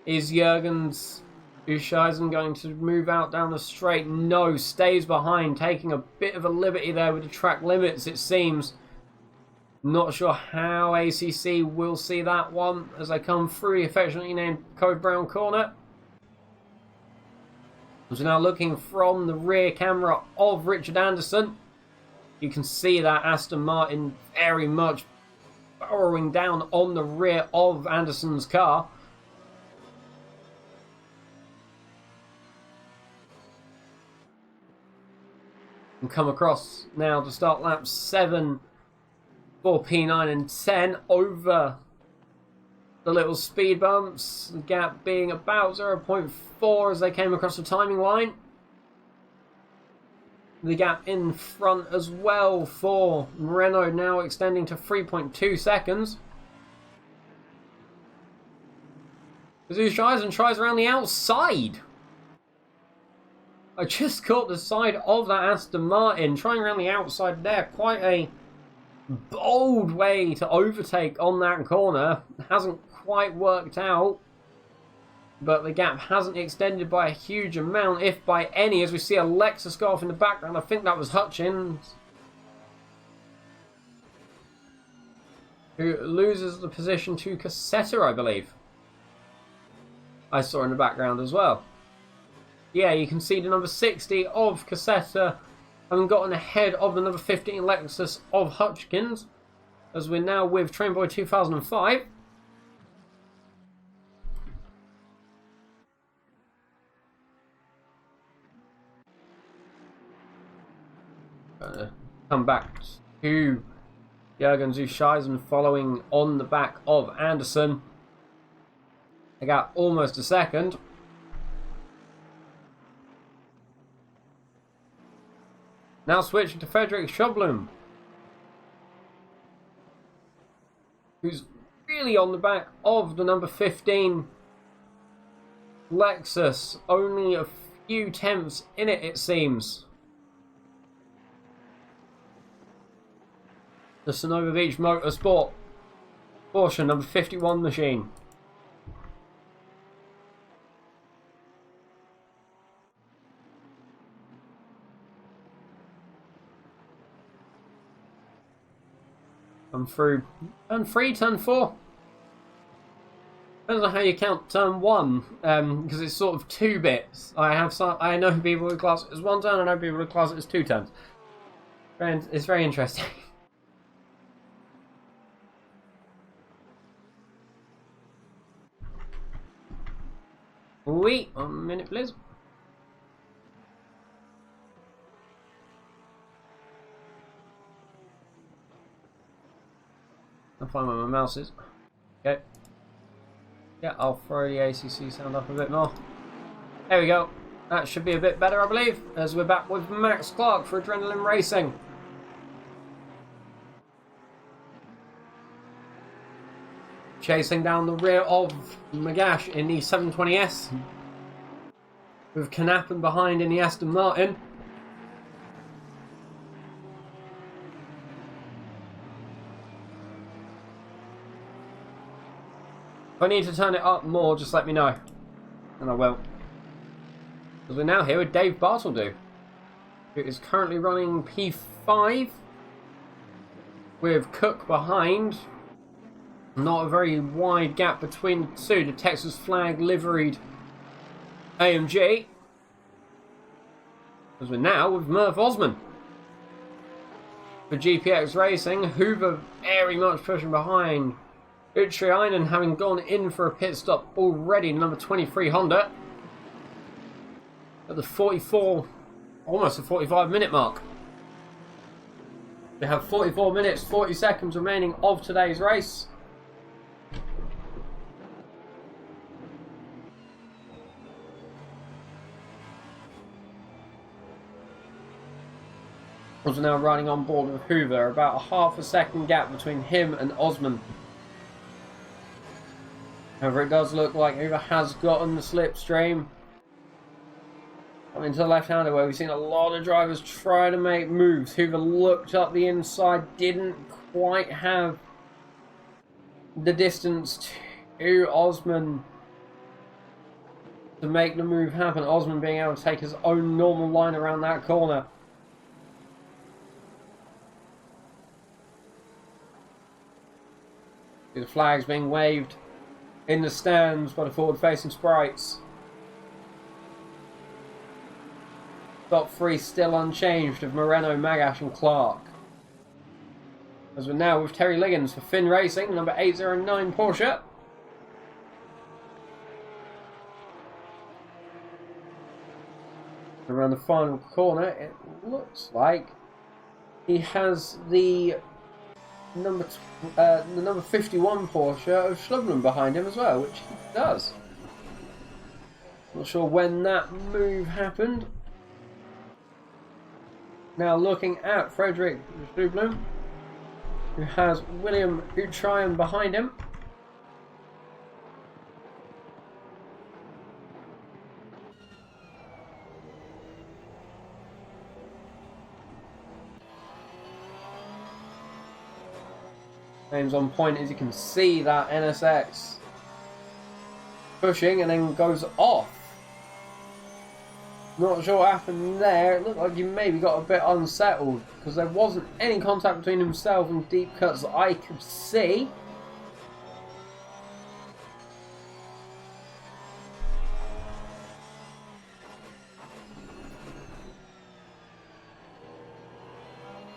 Is Jürgens Ushaizen going to move out down the straight? No, stays behind, taking a bit of a liberty there with the track limits, it seems. Not sure how ACC will see that one as they come through the affectionately named Code Brown corner. So now looking from the rear camera of Richard Anderson, you can see that Aston Martin very much burrowing down on the rear of Anderson's car. And come across now to start lap 7 for P9 and 10 over the little speed bumps. The gap being about 0.4 as they came across the timing line. The gap in front as well for Renault now extending to 3.2 seconds. Ushaizen tries around the outside. I just caught the side of that Aston Martin trying around the outside there. Quite a bold way to overtake on that corner. Hasn't quite worked out, but the gap hasn't extended by a huge amount, if by any, as we see a Lexus go off in the background. I think that was Hutchins, who loses the position to Cassetta, I believe. I saw in the background as well. Yeah, you can see the number 60 of Cassetta having gotten ahead of the number 15 Lexus of Hutchins, as we're now with Trainboy 2005. Come back to Jürgens Ushaizen following on the back of Anderson. They got almost a second. Now switching to Frederick Schoblum, who's really on the back of the number 15 Lexus. Only a few tenths in it, it seems. The Sonoma Beach Motorsport Porsche number 51 machine. Come through turn 3, turn 4. I don't know how you count turn 1, because it's sort of 2 bits. I know people would class it as 1 turn, I know people would class it as 2 turns. It's very interesting. Wait 1 minute, please. I'll find where my mouse is. Okay. Yeah, I'll throw the ACC sound up a bit more. There we go. That should be a bit better, I believe, as we're back with Max Clark for Adrenaline Racing. Chasing down the rear of Magash in the 720S. With Knappen behind in the Aston Martin. If I need to turn it up more, just let me know. And I will. Because we're now here with Dave Bartledew, who is currently running P5 with Cook behind. Not a very wide gap between the two. The Texas flag liveried AMG. Because we're now with Murph Osman. For GPX Racing, Hoover very much pushing behind. Utriainen having gone in for a pit stop already, number 23 Honda. At the 44, almost the 45 minute mark. They have 44 minutes, 40 seconds remaining of today's race. We're now riding on board with Hoover, about a half a second gap between him and Osman. However, it does look like Hoover has gotten the slipstream. Coming to the left-hander where we've seen a lot of drivers try to make moves. Hoover looked up the inside, didn't quite have the distance to Osman to make the move happen. Osman being able to take his own normal line around that corner. The flags being waved in the stands by the forward-facing sprites. Top 3 still unchanged of Moreno, Magash and Clark. As we're now with Terry Liggins for Finn Racing, number 809 Porsche. Around the final corner, it looks like he has the number 51 Porsche of Schlubman behind him as well, which he does. Not sure when that move happened. Now looking at Frederick Schlubman, who has William Utrian behind him. Names on point, as you can see that NSX pushing and then goes off. Not sure what happened there. It looked like he maybe got a bit unsettled because there wasn't any contact between himself and deep cuts that I could see.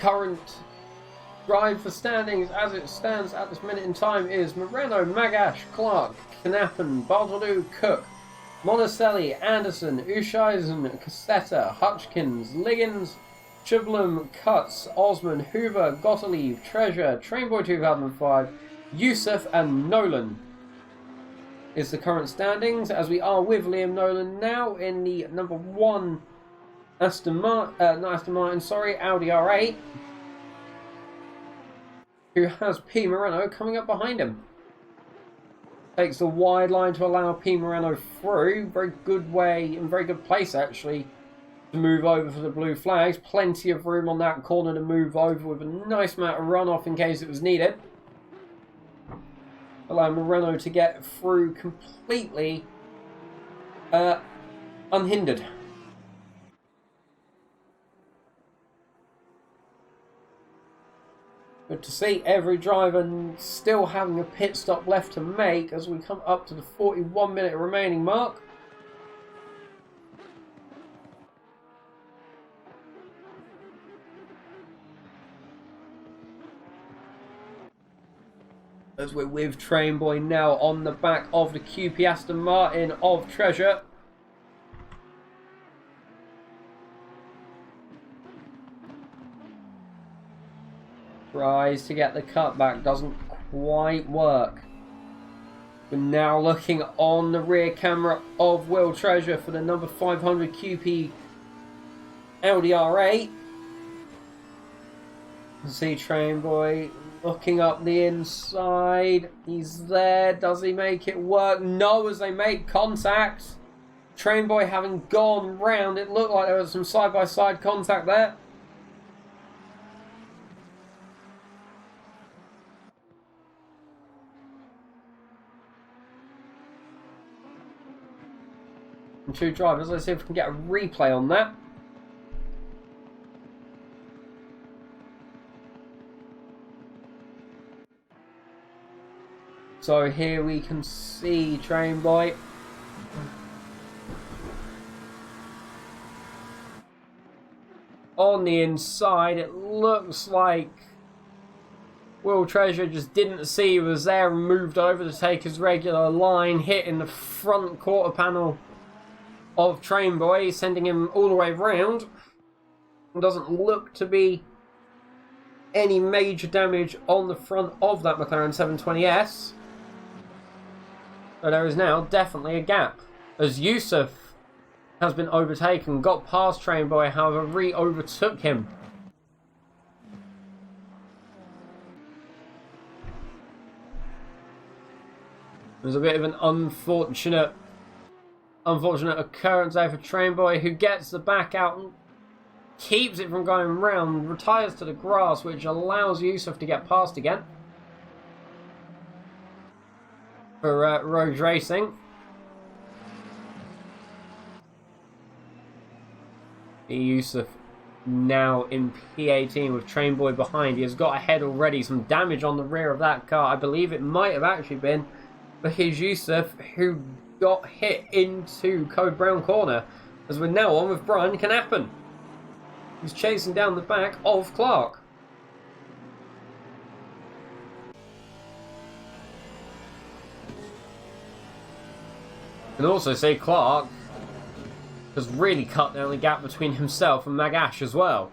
Current drive for standings as it stands at this minute in time is Moreno, Magash, Clark, Knappen, Bartledew, Cook, Monticelli, Anderson, Usheisen, Cassetta, Hutchkins, Liggins, Chublam, Cutts, Osman, Hoover, Gottlieb, Treasure, Trainboy 2005, Yusuf and Nolan is the current standings, as we are with Liam Nolan now in the number 1 Audi R8, who has P. Moreno coming up behind him. Takes the wide line to allow P. Moreno through. Very good way, and very good place actually, to move over for the blue flags. Plenty of room on that corner to move over with a nice amount of runoff in case it was needed. allowing Moreno to get through completely unhindered. Good to see every driver still having a pit stop left to make as we come up to the 41-minute remaining mark. As we're with Trainboy now on the back of the QP Aston Martin of Treasure. Tries to get the cutback, doesn't quite work. We're now looking on the rear camera of Will Treasure for the number 500 QP Audi R8. See Trainboy looking up the inside. He's there. Does he make it work? No, as they make contact. Trainboy having gone round. It looked like there was some side-by-side contact there. And two drivers. Let's see if we can get a replay on that. So here we can see Trainboy on the inside. It looks like Will Treasure just didn't see he was there and moved over to take his regular line, hitting the front quarter panel of Trainboy, sending him all the way round. It doesn't look to be any major damage on the front of that McLaren 720S. So there is now definitely a gap, as Yusuf has been overtaken, got past Trainboy, however re-overtook him. There's a bit of an unfortunate occurrence there for Trainboy, who gets the back out and keeps it from going round, retires to the grass, which allows Yusuf to get past again. For Rogue Racing. Yusuf now in P18 with Trainboy behind. He has got ahead already. Some damage on the rear of that car. I believe it might have actually been for his Yusuf, who got hit into Code Brown corner. As we're now on with Brian Knappen. He's chasing down the back of Clark. You can also see Clark has really cut down the gap between himself and Magash as well.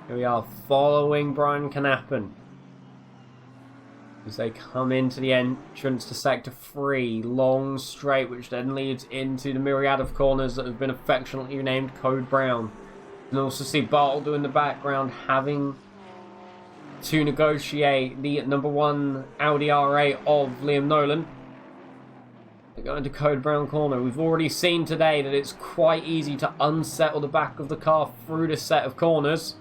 Here we are following Brian Knappen as they come into the entrance to Sector 3, long straight, which then leads into the myriad of corners that have been affectionately named Code Brown. You can also see Bartle in the background having to negotiate the number 1 Audi R8 of Liam Nolan. They go into Code Brown corner. We've already seen today that it's quite easy to unsettle the back of the car through this set of corners.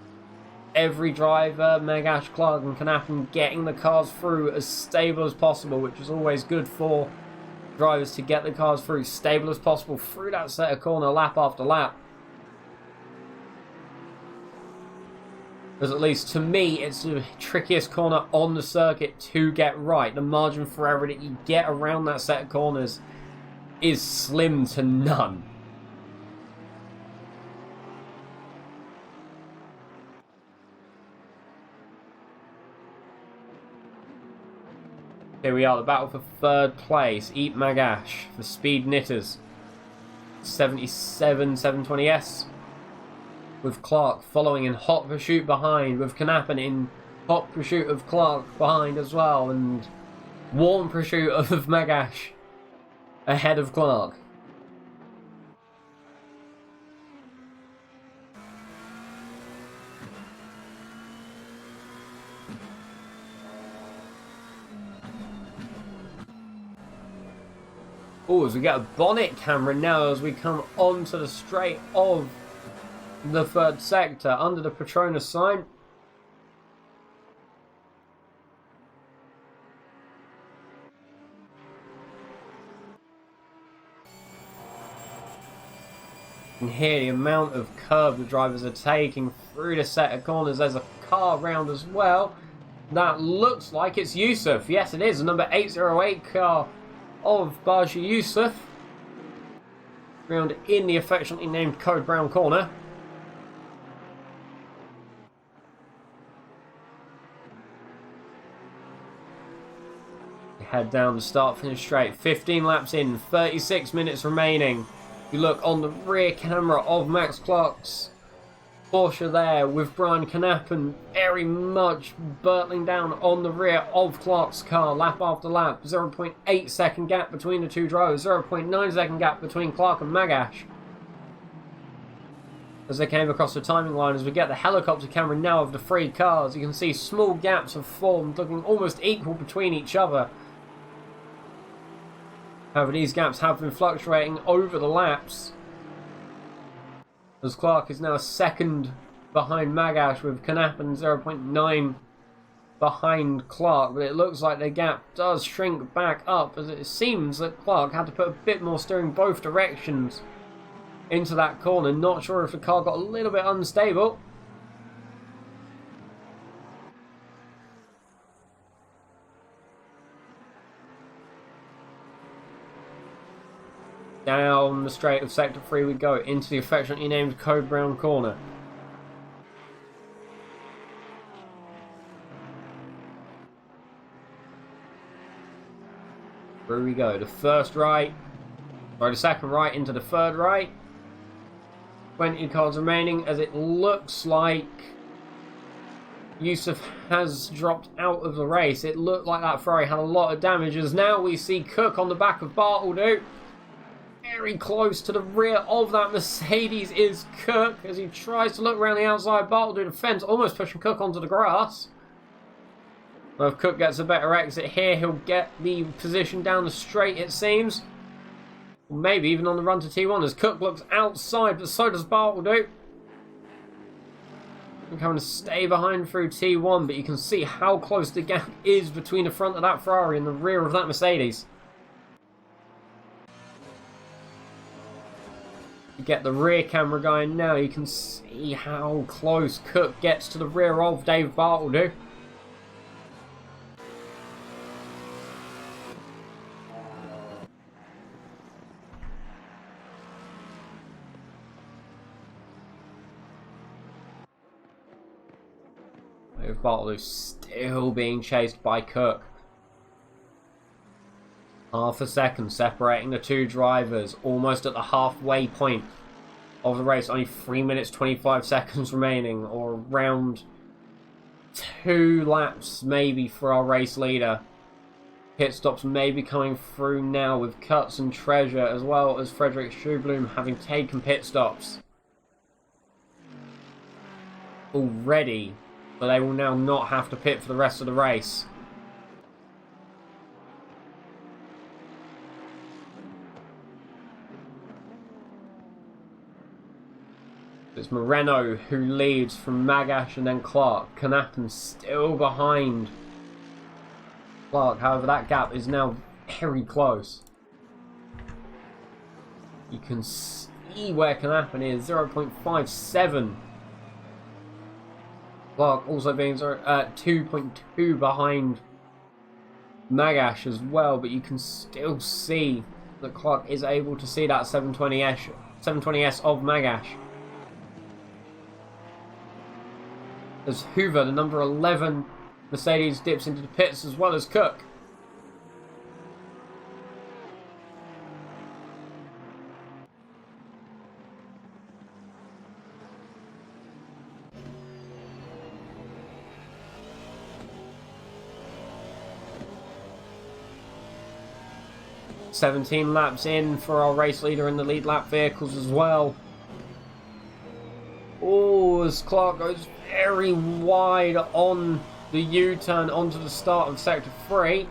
Every driver, Magash, Clark and Knappen, getting the cars through as stable as possible, which is always good for drivers to get the cars through stable as possible through that set of corner lap after lap. Because at least to me, it's the trickiest corner on the circuit to get right. The margin for error that you get around that set of corners is slim to none. Here we are, the battle for third place. Eat Magash for Speed Knitters. 77 720S. With Clark following in hot pursuit behind, with Knappen in hot pursuit of Clark behind as well, and warm pursuit of Magash ahead of Clark. Oh, as we get a bonnet camera now as we come onto the straight of the third sector under the Petronas sign. And here the amount of curb the drivers are taking through the set of corners. There's a car round as well. That looks like it's Yusuf. Yes, it is. The number 808 car of Baji Yusuf. Round in the affectionately named Code Brown corner. Head down the start finish straight. 15 laps in, 36 minutes remaining. You look on the rear camera of Max Clark's Porsche there with Brian Knappen very much burtling down on the rear of Clark's car lap after lap. 0.8 second gap between the two drivers, 0.9 second gap between Clark and Magash. As they came across the timing line, as we get the helicopter camera now of the three cars, you can see small gaps have formed looking almost equal between each other. However, these gaps have been fluctuating over the laps, as Clark is now a second behind Magash with Knappen 0.9 behind Clark, but it looks like the gap does shrink back up, as it seems that Clark had to put a bit more steering both directions into that corner. Not sure if the car got a little bit unstable. Down the straight of Sector 3 we go, into the affectionately named Code Brown corner. Through we go, the second right into the third right. 20 cars remaining, as it looks like Yusuf has dropped out of the race. It looked like that Ferrari had a lot of damage, as now we see Cook on the back of Bartoldo. Very close to the rear of that Mercedes is Cook, as he tries to look around the outside. Bartoldo the fence, almost pushing Cook onto the grass. Well, if Cook gets a better exit here, he'll get the position down the straight, it seems. Or maybe even on the run to T1, as Cook looks outside, but so does Bartoldo. They're having to stay behind through T1, but you can see how close the gap is between the front of that Ferrari and the rear of that Mercedes. You get the rear camera going now, you can see how close Cook gets to the rear of Dave Bartoldo. Dave Bartoldo still being chased by Cook. Half a second separating the two drivers, almost at the halfway point of the race. Only 3 minutes 25 seconds remaining, or around 2 laps maybe for our race leader. Pit stops may be coming through now, with Cuts and Treasure as well as Frederick Schublum having taken pit stops already, but they will now not have to pit for the rest of the race. It's Moreno who leads from Magash and then Clark. Knappen still behind Clark. However, that gap is now very close. You can see where Knappen is, 0.57. Clark also being 2.2 behind Magash as well, but you can still see that Clark is able to see that 720S of Magash. As Hoover, the number 11 Mercedes, dips into the pits, as well as Cook. "17 laps in for our race leader in the lead lap vehicles as well." Oh, as Clark goes very wide on the U-turn onto the start of Sector 3.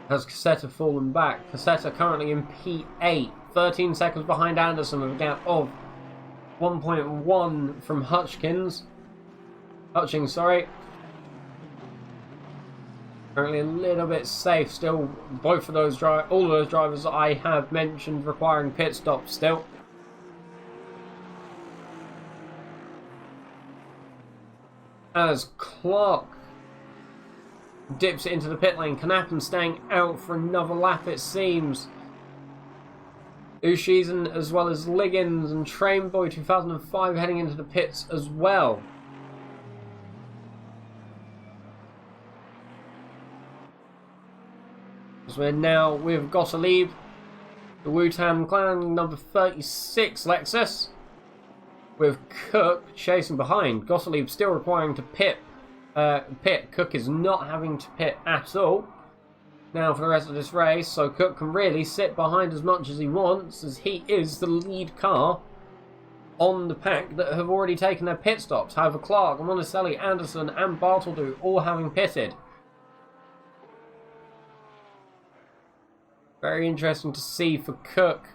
Has Cassetta fallen back? Cassetta currently in P8, 13 seconds behind Anderson with a gap of 1.1 from Hutchings, sorry. Currently a little bit safe still. Both of those all of those drivers that I have mentioned requiring pit stops still. As Clark dips it into the pit lane, Knappen staying out for another lap it seems. Ushisen as well as Liggins and Trainboy 2005 heading into the pits as well. So we're now with Gottlieb, the Wu-Tang Clan number 36 Lexus, with Cook chasing behind. Gottlieb still requiring to pit. Cook is not having to pit at all now for the rest of this race, so Cook can really sit behind as much as he wants, as he is the lead car on the pack that have already taken their pit stops. However, Clark, Monticelli, Anderson and Bartoldu all having pitted. Very interesting to see for Cook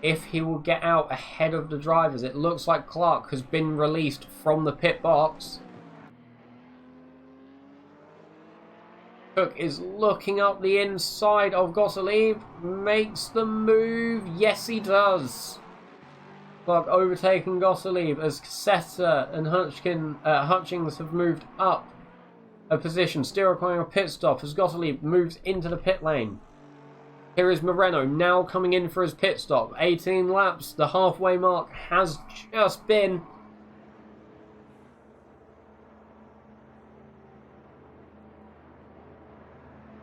if he will get out ahead of the drivers. It looks like Clark has been released from the pit box. Cook is looking up the inside of Gottlieb, makes the move. Yes, he does. Clark overtaking Gottlieb as Cassetta and Hutchings have moved up a position, still requiring a pit stop as Gottlieb moves into the pit lane. Here is Moreno now coming in for his pit stop. 18 laps, the halfway mark has just been.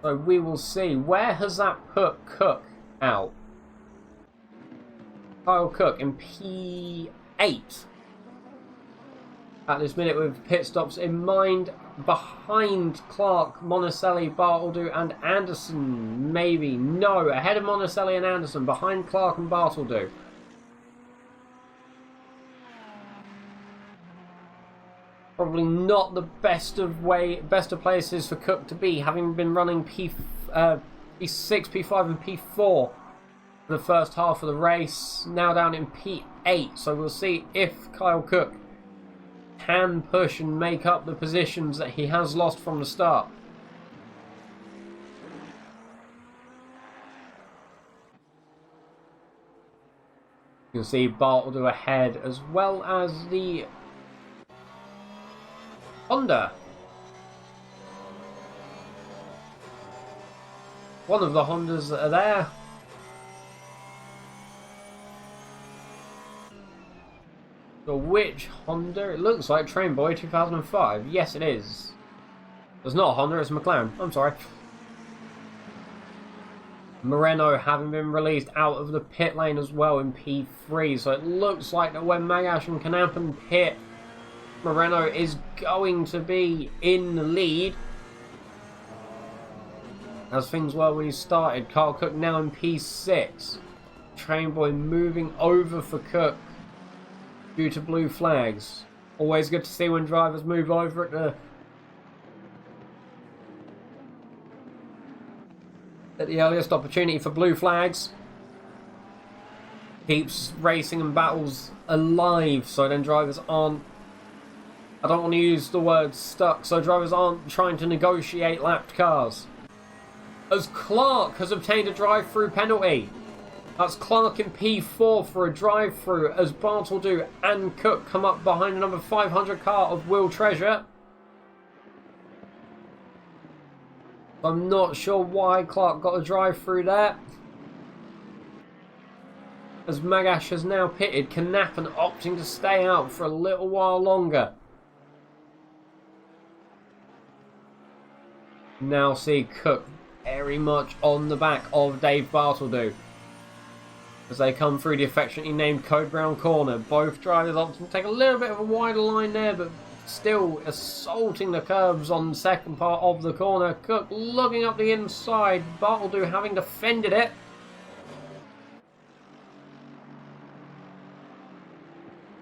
So we will see. Where has that put Cook out? Kyle Cook in P8 at this minute with pit stops in mind, behind Clark, Monticelli, Bartoldu and Anderson. Maybe. No, ahead of Monticelli and Anderson, behind Clark and Bartoldu. Probably not the best of places for Cook to be, having been running P6, P5 and P4 for the first half of the race. Now down in P8, so we'll see if Kyle Cook can push and make up the positions that he has lost from the start. You can see Bartoldu ahead, as well as the Honda. One of the Hondas that are there. So which Honda? It looks like Trainboy 2005. Yes, it is. It's not a Honda, it's a McLaren. I'm sorry. Moreno having been released out of the pit lane as well in P3. So it looks like that when Magash and Knappen pit, Moreno is going to be in the lead, as things were when he started. Carl Cook now in P6. Trainboy moving over for Cook due to blue flags. Always good to see when drivers move over at the earliest opportunity for blue flags. Keeps racing and battles alive, so then drivers aren't, I don't want to use the word stuck, so drivers aren't trying to negotiate lapped cars. As Clark has obtained a drive-through penalty. That's Clark in P4 for a drive-through as Bartoldu and Cook come up behind the number 500 car of Will Treasure. I'm not sure why Clark got a drive-through there. As Magash has now pitted, Knappen opting to stay out for a little while longer. Now see Cook very much on the back of Dave Bartoldu as they come through the affectionately named Code Brown corner. Both drivers opting to take a little bit of a wider line there, but still assaulting the curbs on the second part of the corner. Cook looking up the inside, Bartoldu having defended it.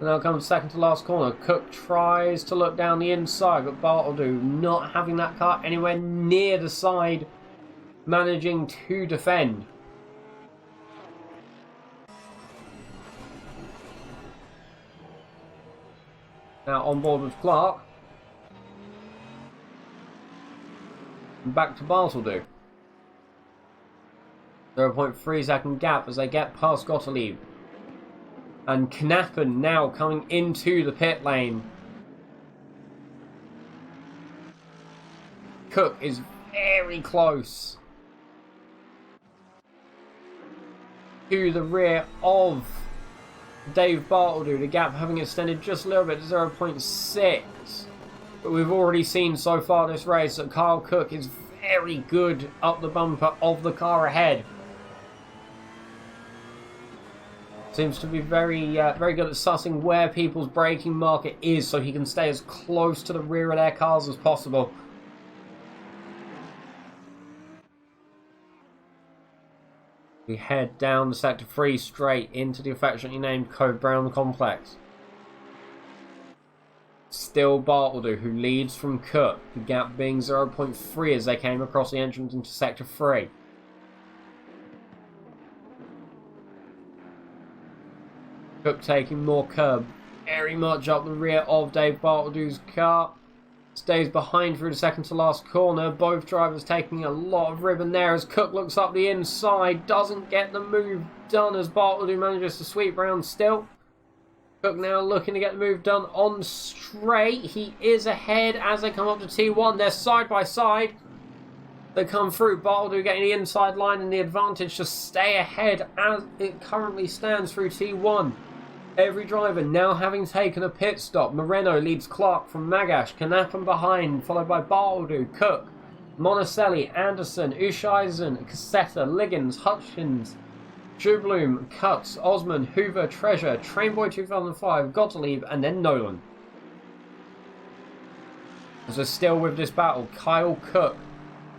And now comes second to last corner. Cook tries to look down the inside, but Bartoldu not having that car anywhere near the side, managing to defend. Now on board with Clark. And back to Bartleby. 0.3 second gap as they get past Gottlieb. And Knappen now coming into the pit lane. Cook is very close to the rear of Dave Bartleby. The gap having extended just a little bit to 0.6. But we've already seen so far this race that Kyle Cook is very good up the bumper of the car ahead. Seems to be very good at sussing where people's braking market is so he can stay as close to the rear of their cars as possible. We head down the Sector 3 straight into the affectionately named Code Brown Complex. Still Bartleby, who leads from Cook, the gap being 0.3 as they came across the entrance into Sector 3. Cook taking more curb, very much up the rear of Dave Bartleby's car. Stays behind through the second to last corner. Both drivers taking a lot of ribbon there as Cook looks up the inside. Doesn't get the move done as Bartleby manages to sweep round still. Cook now looking to get the move done on straight. He is ahead as they come up to T1. They're side by side. They come through. Bartleby getting the inside line and the advantage to stay ahead as it currently stands through T1. Every driver now having taken a pit stop. Moreno leads Clark from Magash. Knappen behind, followed by Bartleby, Cook, Monticelli, Anderson, Uscheisen, Cassetta, Liggins, Hutchins, Jubloom, Cuts, Osman, Hoover, Treasure, Trainboy 2005, Gottlieb, and then Nolan. As we're still with this battle, Kyle Cook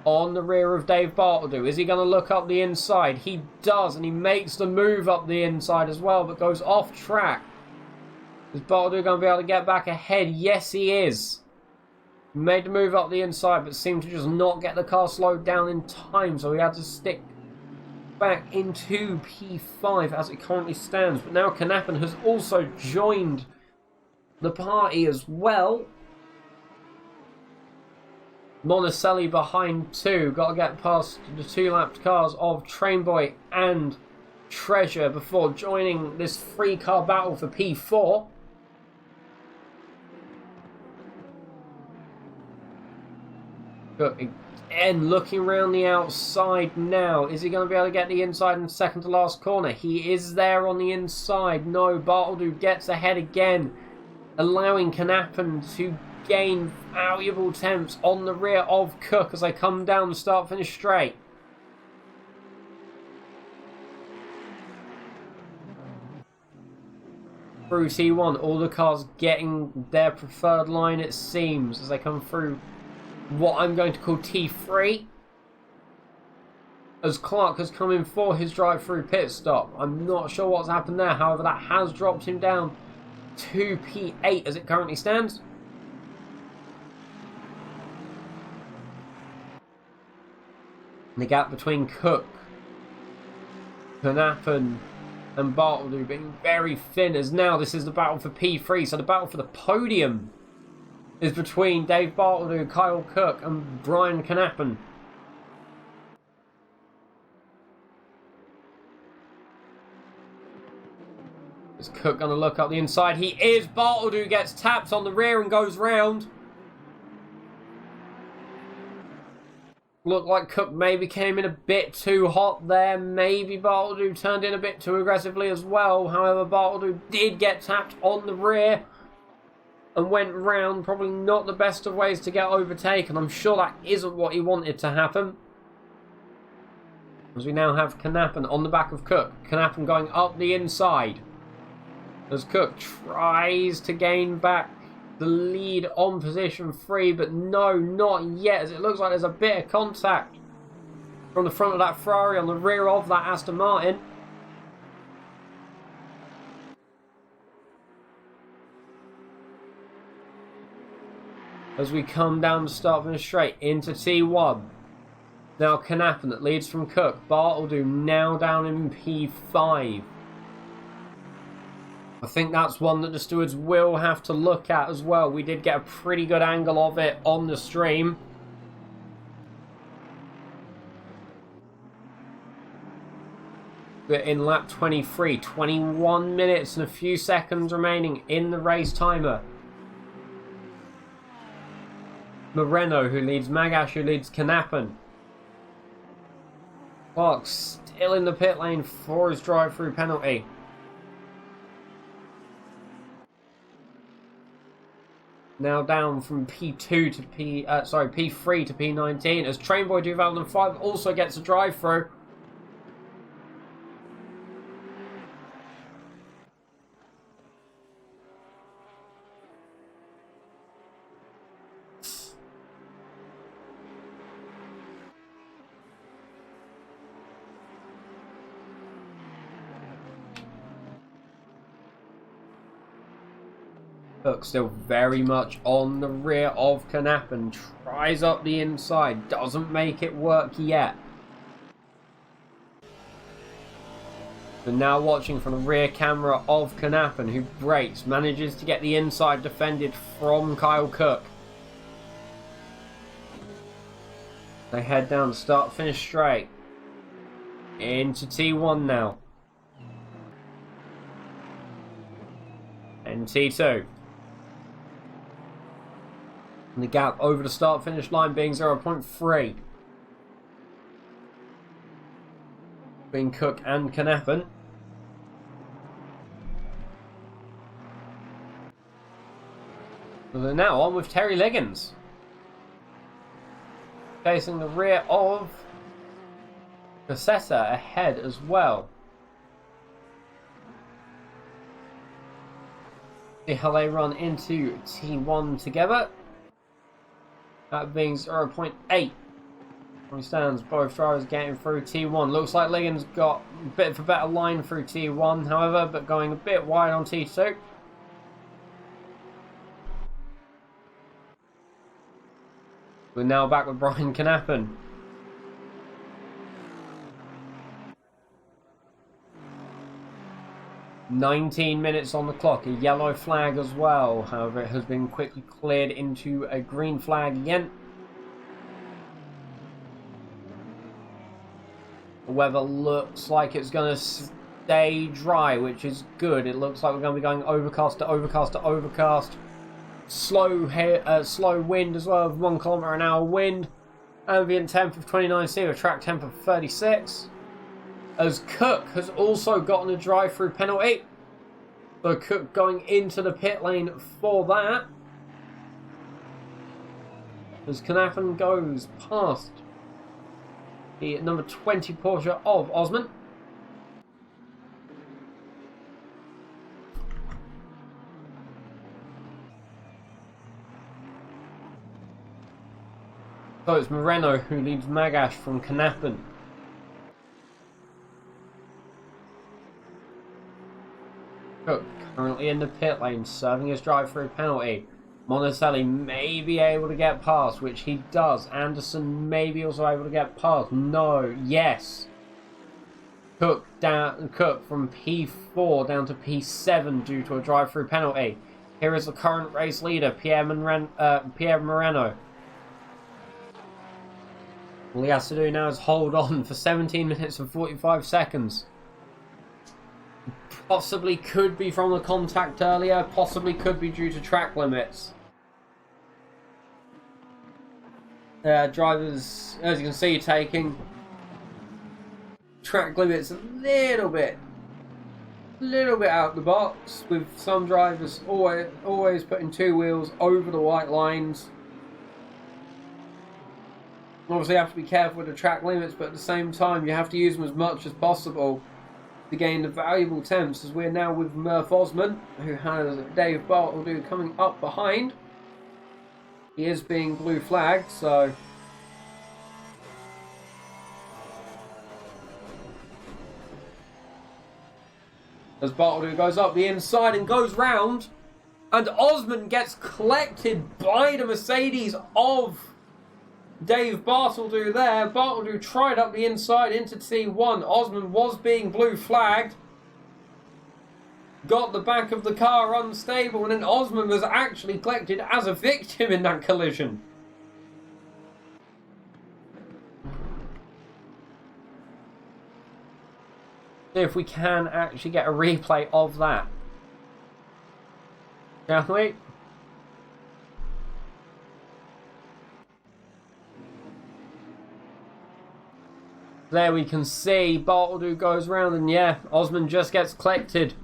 on the rear of Dave Bartleby. Is he going to look up the inside? He does, and he makes the move up the inside as well, but goes off track. Is Bartleby going to be able to get back ahead? Yes, he is. He made the move up the inside, but seemed to just not get the car slowed down in time, so he had to stick back into P5 as it currently stands. But now Knappen has also joined the party as well. Monticelli behind two. Got to get past the two-lapped cars of Trainboy and Treasure before joining this three-car battle for P4. Cook again looking around the outside now. Is he going to be able to get the inside in second to last corner? He is there on the inside. No, Bartleby gets ahead again, allowing Knappen to gain valuable temps on the rear of Cook as they come down the start finish straight. Through T1, all the cars getting their preferred line, it seems, as they come through what I'm going to call T3. As Clark has come in for his drive-through pit stop. I'm not sure what's happened there, however that has dropped him down to P8 as it currently stands. The gap between Cook, Knappen and Bartleby being very thin, as now this is the battle for P3, so the battle for the podium is between Dave Bartleby, Kyle Cook and Brian Knappen. Is Cook going to look up the inside? He is! Bartleby gets tapped on the rear and goes round. Looked like Cook maybe came in a bit too hot there. Maybe Bartleby turned in a bit too aggressively as well. However, Bartleby did get tapped on the rear and went round. Probably not the best of ways to get overtaken. I'm sure that isn't what he wanted to happen. As we now have Knappen on the back of Cook. Knappen going up the inside as Cook tries to gain back the lead on position 3, but no, not yet, as it looks like there's a bit of contact from the front of that Ferrari on the rear of that Aston Martin. As we come down the start finish straight into T1. Now Knappen that leads from Cook. Bartleby now down in P5. I think that's one that the stewards will have to look at as well. We did get a pretty good angle of it on the stream. We're in lap 23, 21 minutes and a few seconds remaining in the race timer. Moreno who leads Magash, who leads Knappen. Clark still in the pit lane for his drive-through penalty. Now down from P2 to P3 to P19 as Trainboy 2005 also gets a drive-through. Cook still very much on the rear of Knappen. Tries up the inside. Doesn't make it work yet. But now watching from the rear camera of Knappen, who brakes. Manages to get the inside defended from Kyle Cook. They head down, start, finish straight. Into T1 now. And T2. And the gap over the start-finish line being 0.3. Being Cook and Knappen. So they're now on with Terry Liggins. Facing the rear of Assetto ahead as well. See how they run into T1 together. That being 0.8. From stands, both drivers getting through T1. Looks like Liggins got a bit of a better line through T1, however, but going a bit wide on T2. We're now back with Brian Knappen. "19 minutes on the clock, a yellow flag as well. However, it has been quickly cleared into a green flag again. The weather looks like it's going to stay dry, which is good. It looks like we're going to be going overcast to overcast to overcast. Slow wind as well, 1 kilometre an hour wind. Ambient temp of 29C with track temp of 36. As Cook has also gotten a drive-through penalty. So Cook going into the pit lane for that. As Knappen goes past the number 20 Porsche of Osman. So it's Moreno who leads Magash from Knappen. Cook currently in the pit lane, serving his drive-through penalty. Monticelli may be able to get past, which he does. Anderson may be also able to get past. No, yes. Cook from P4 down to P7 due to a drive-through penalty. Here is the current race leader, Pierre Moreno. All he has to do now is hold on for 17 minutes and 45 seconds. Possibly could be from the contact earlier, possibly could be due to track limits. Drivers, as you can see, taking track limits a little bit out the box, with some drivers always putting 2 wheels over the white lines. Obviously you have to be careful with the track limits, but at the same time you have to use them as much as possible to gain the valuable temps, as we're now with Murph Osman, who has Dave Bartle coming up behind. He is being blue flagged, so as Bartle goes up the inside and goes round, and Osman gets collected by the Mercedes of Dave Bartledew there. Bartledew tried up the inside into T1. Osman was being blue flagged. got the back of the car unstable, and then Osman was actually collected as a victim in that collision. See if we can actually get a replay of that. Shall we? There we can see Bartley goes round, and yeah, Osman just gets collected.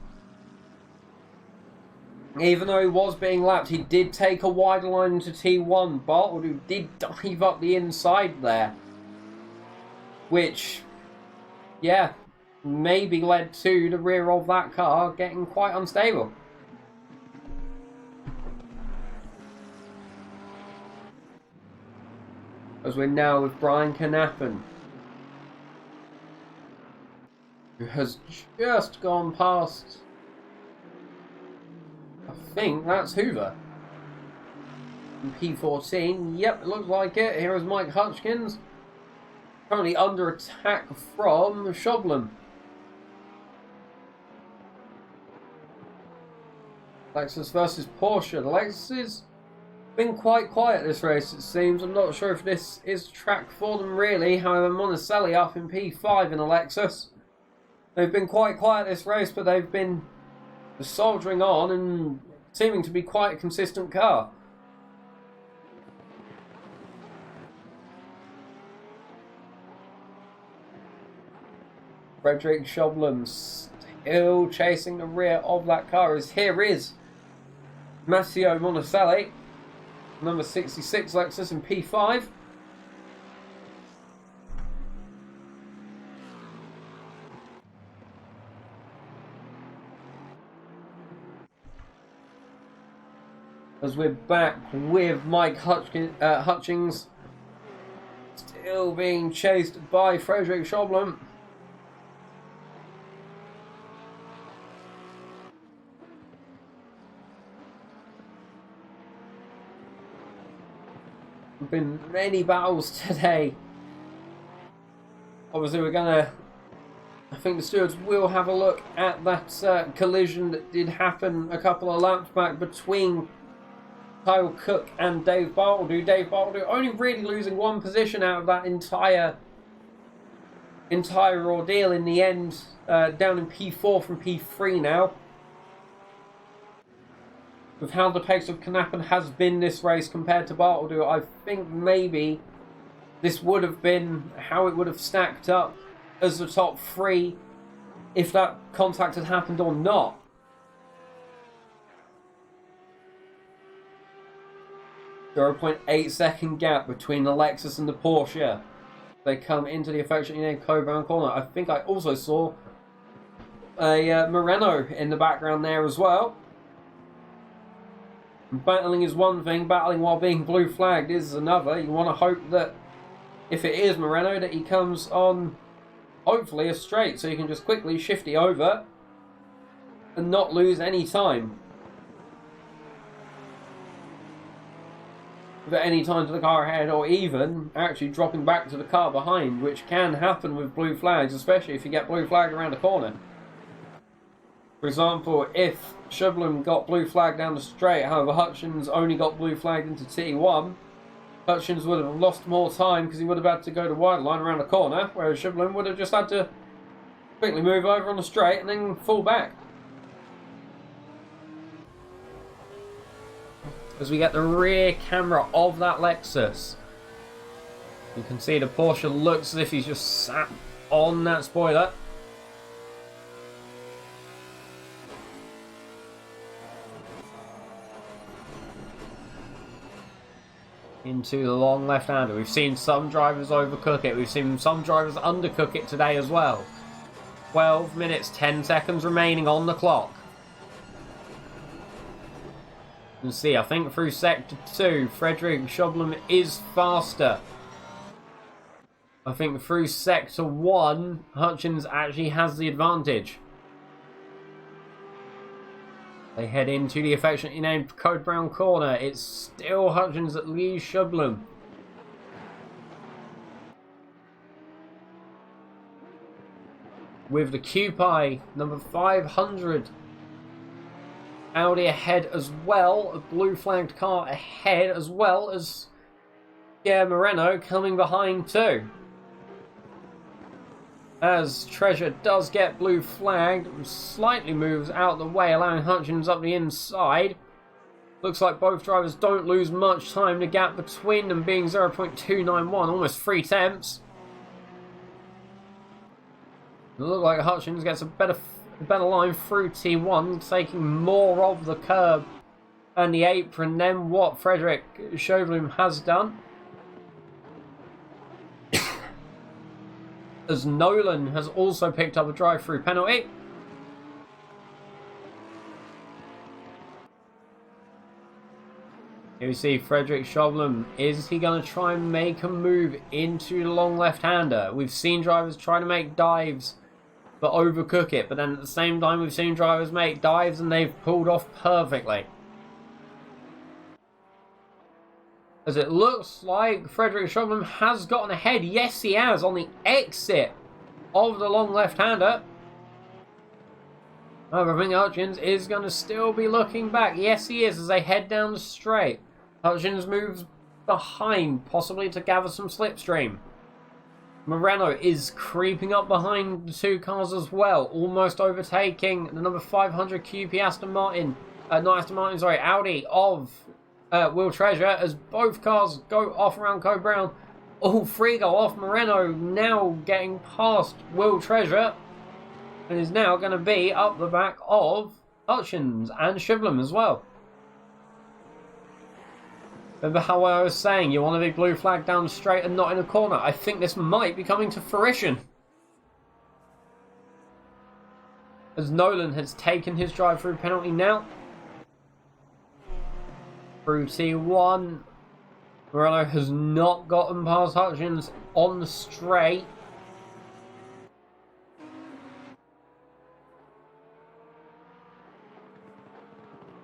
Even though he was being lapped, he did take a wide line into T1. Bartley did dive up the inside there, which, yeah, maybe led to the rear of that car getting quite unstable. As we're now with Brian Knappen, who has just gone past, I think that's Hoover. And P14, yep, it looks like it. Here is Mike Hutchins, currently under attack from Schoblen. Lexus versus Porsche. The Lexus has been quite quiet this race, it seems. I'm not sure if this is track for them really. However, Monticelli up in P5 in a Lexus. They've been quite quiet this race, but they've been soldiering on and seeming to be quite a consistent car. Frederick Schoblen still chasing the rear of that car, as here is Matteo Monticelli, number 66 Lexus in P5. As we're back with Mike Hutchins, still being chased by Frederick Schoblen. Been many battles today. Obviously I think the stewards will have a look at that collision that did happen a couple of laps back between Kyle Cook and Dave Bartley. Dave Bartley only really losing one position out of that entire ordeal in the end, down in P4 from P3 now. With how the pace of Knappen has been this race compared to Bartley, I think maybe this would have been how it would have stacked up as the top three if that contact had happened or not. .8 second gap between the Lexus and the Porsche. They come into the affectionately named Coburn corner. I think I also saw a Moreno in the background there as well. Battling is one thing, battling while being blue flagged is another. You want to hope that if it is Moreno, that he comes on hopefully a straight, so you can just quickly shifty over and not lose any time. At any time to the car ahead, or even actually dropping back to the car behind, which can happen with blue flags, especially if you get blue flagged around the corner. For example, if Schoblen got blue flagged down the straight, however Hutchins only got blue flagged into T1, Hutchins would have lost more time because he would have had to go to wide line around the corner, whereas Schoblen would have just had to quickly move over on the straight and then fall back. As we get the rear camera of that Lexus, you can see the Porsche looks as if he's just sat on that spoiler. Into the long left-hander. We've seen some drivers overcook it. We've seen some drivers undercook it today as well. 12 minutes, 10 seconds remaining on the clock. You can see, I think through Sector 2, Frederick Schoblen is faster. I think through Sector 1, Hutchins actually has the advantage. They head into the affectionately named Code Brown corner. It's still Hutchins that leads Schoblen. With the Cupie number 500 Audi ahead as well, a blue flagged car ahead, as well as Moreno coming behind too. As Treasure does get blue flagged, slightly moves out the way, allowing Hutchins up the inside. Looks like both drivers don't lose much time. The gap between them being 0.291, almost 3 tenths. It looks like Hutchins gets a better line through T1, taking more of the curb and the apron than what Frederick Chauvelin has done. As Nolan has also picked up a drive-through penalty. Here we see Frederick Chauvelin. Is he going to try and make a move into the long left-hander? We've seen drivers try to make dives but overcook it, but then at the same time we've seen drivers make dives and they've pulled off perfectly. As it looks like Frederick Chauvelin has gotten ahead. Yes, he has, on the exit of the long left-hander. However, I think Hutchins is going to still be looking back. Yes, he is, as they head down the straight. Hutchins moves behind, possibly to gather some slipstream. Moreno is creeping up behind the two cars as well, almost overtaking the number 500 QP Audi of Will Treasure, as both cars go off around Code Brown. All three go off. Moreno now getting past Will Treasure and is now going to be up the back of Hutchins and Chauvelin as well. Remember how I was saying you want a big blue flag down straight and not in a corner? I think this might be coming to fruition. As Nolan has taken his drive-through penalty now. Through T1. Moreno has not gotten past Hutchins on the straight.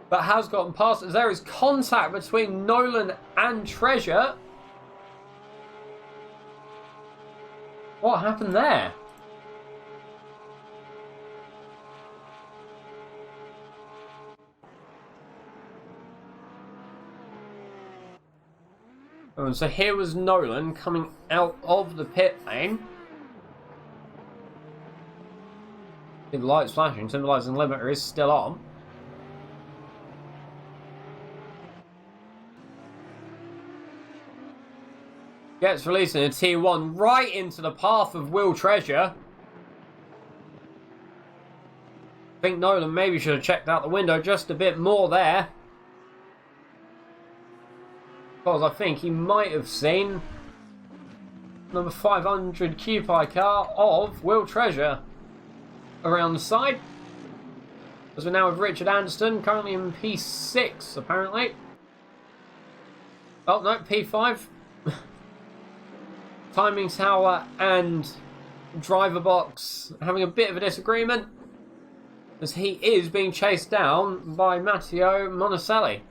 But has gotten past as there is contact between Nolan and Treasure. What happened there? Oh, so here was Nolan coming out of the pit lane. The light's flashing, symbolising the limiter is still on. Gets released in a T1 right into the path of Will Treasure. I think Nolan maybe should have checked out the window just a bit more there. Because I think he might have seen number 500 QPI car of Will Treasure around the side. As we're now with Richard Anderson, currently in P6 apparently. Oh no, P5. Timing tower and driver box having a bit of a disagreement as he is being chased down by Matteo Monticelli.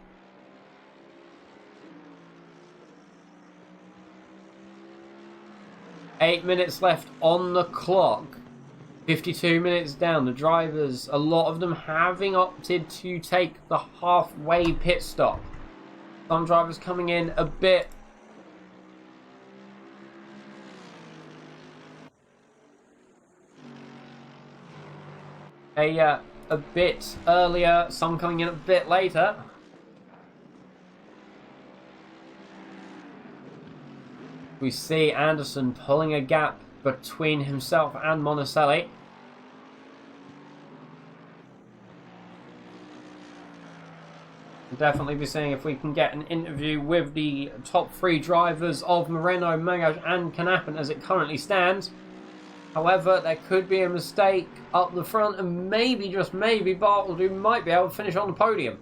Eight minutes left on the clock. 52 minutes down. The drivers, a lot of them having opted to take the halfway pit stop. Some drivers coming in a bit a bit earlier, some coming in a bit later. We see Anderson pulling a gap between himself and Monticelli. We'll definitely be seeing if we can get an interview with the top three drivers of Moreno, Magaj and Knappen as it currently stands. However, there could be a mistake up the front and maybe, just maybe, Bartleby might be able to finish on the podium.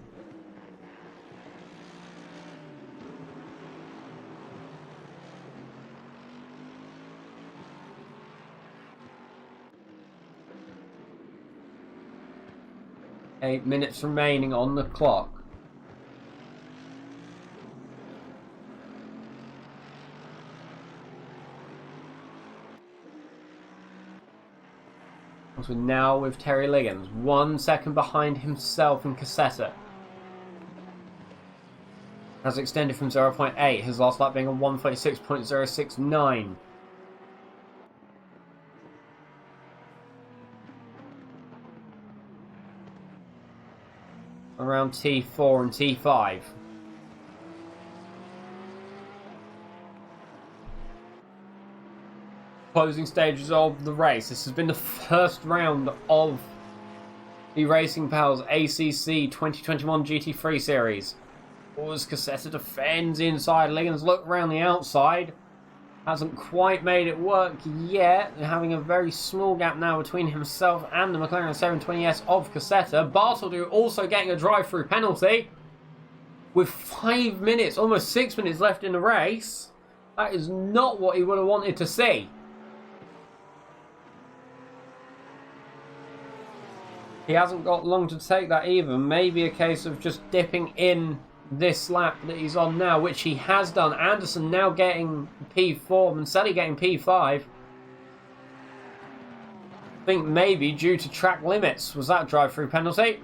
Eight minutes remaining on the clock. So now with Terry Liggins, 1 second behind himself and Cassetta. Has extended from 0.8, his last lap being a 1:36.069. Around T4 and T5. Closing stages of the race. This has been the first round of the Racing Pals ACC 2021 GT3 Series. As Cassetta defends inside, Liggins look around the outside. Hasn't quite made it work yet. They're having a very small gap now between himself and the McLaren 720S of Cassetta. Bartoldu also getting a drive-through penalty. With 5 minutes, almost 6 minutes left in the race. That is not what he would have wanted to see. He hasn't got long to take that either. Maybe a case of just dipping in this lap that he's on now, which he has done. Anderson now getting P4, Mancelli getting P5. I think maybe due to track limits was that drive-through penalty.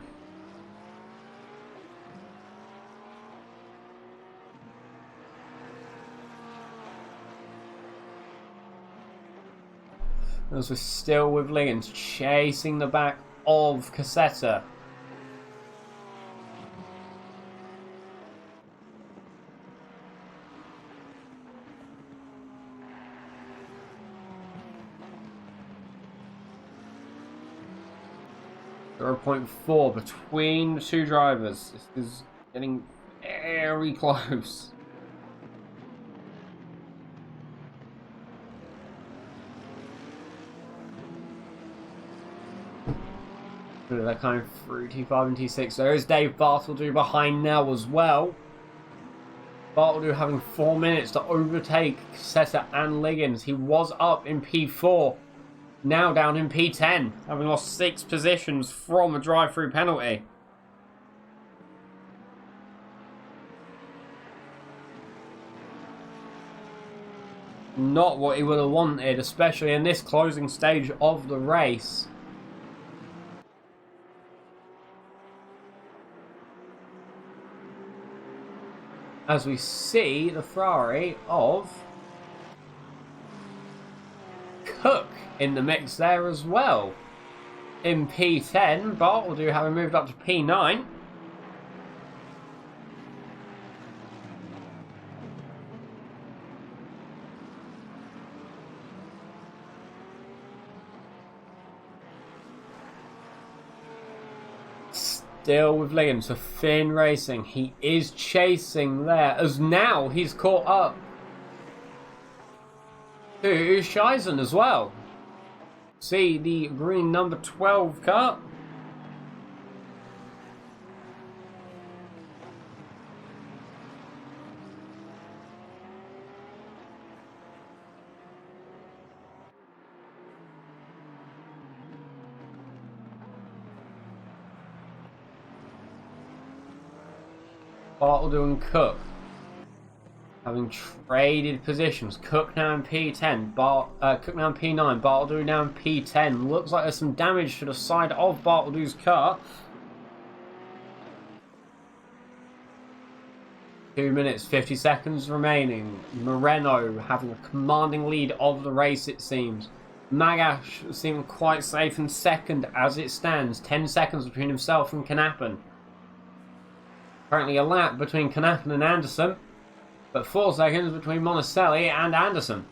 As we're still with Liggins chasing the back of Cassetta. .4 between the two drivers. This is getting very close. They're coming through T5 and T6. There is Dave Bartoldu behind now as well. Bartoldu having 4 minutes to overtake Cassetta and Liggins. He was up in P4. Now down in P10, having lost 6 positions from a drive-through penalty. Not what he would have wanted, especially in this closing stage of the race. As we see the Ferrari of Cook in the mix there as well. In P10, Bartoldu having moved up to P9. Still with Liggins for Finn Racing. He is chasing there as now he's caught up to Scheisen as well. See the green number 12 car. Bartoldu and Cook having traded positions. Cook now in P10, Cook now in P9, Bartoldu now in P10. Looks like there's some damage to the side of Bartoldu's car. 2 minutes, 50 seconds remaining. Moreno having a commanding lead of the race, it seems. Magash seeming quite safe in second as it stands. 10 seconds between himself and Knappen. Currently a lap between Knappen and Anderson, but 4 seconds between Monticelli and Anderson.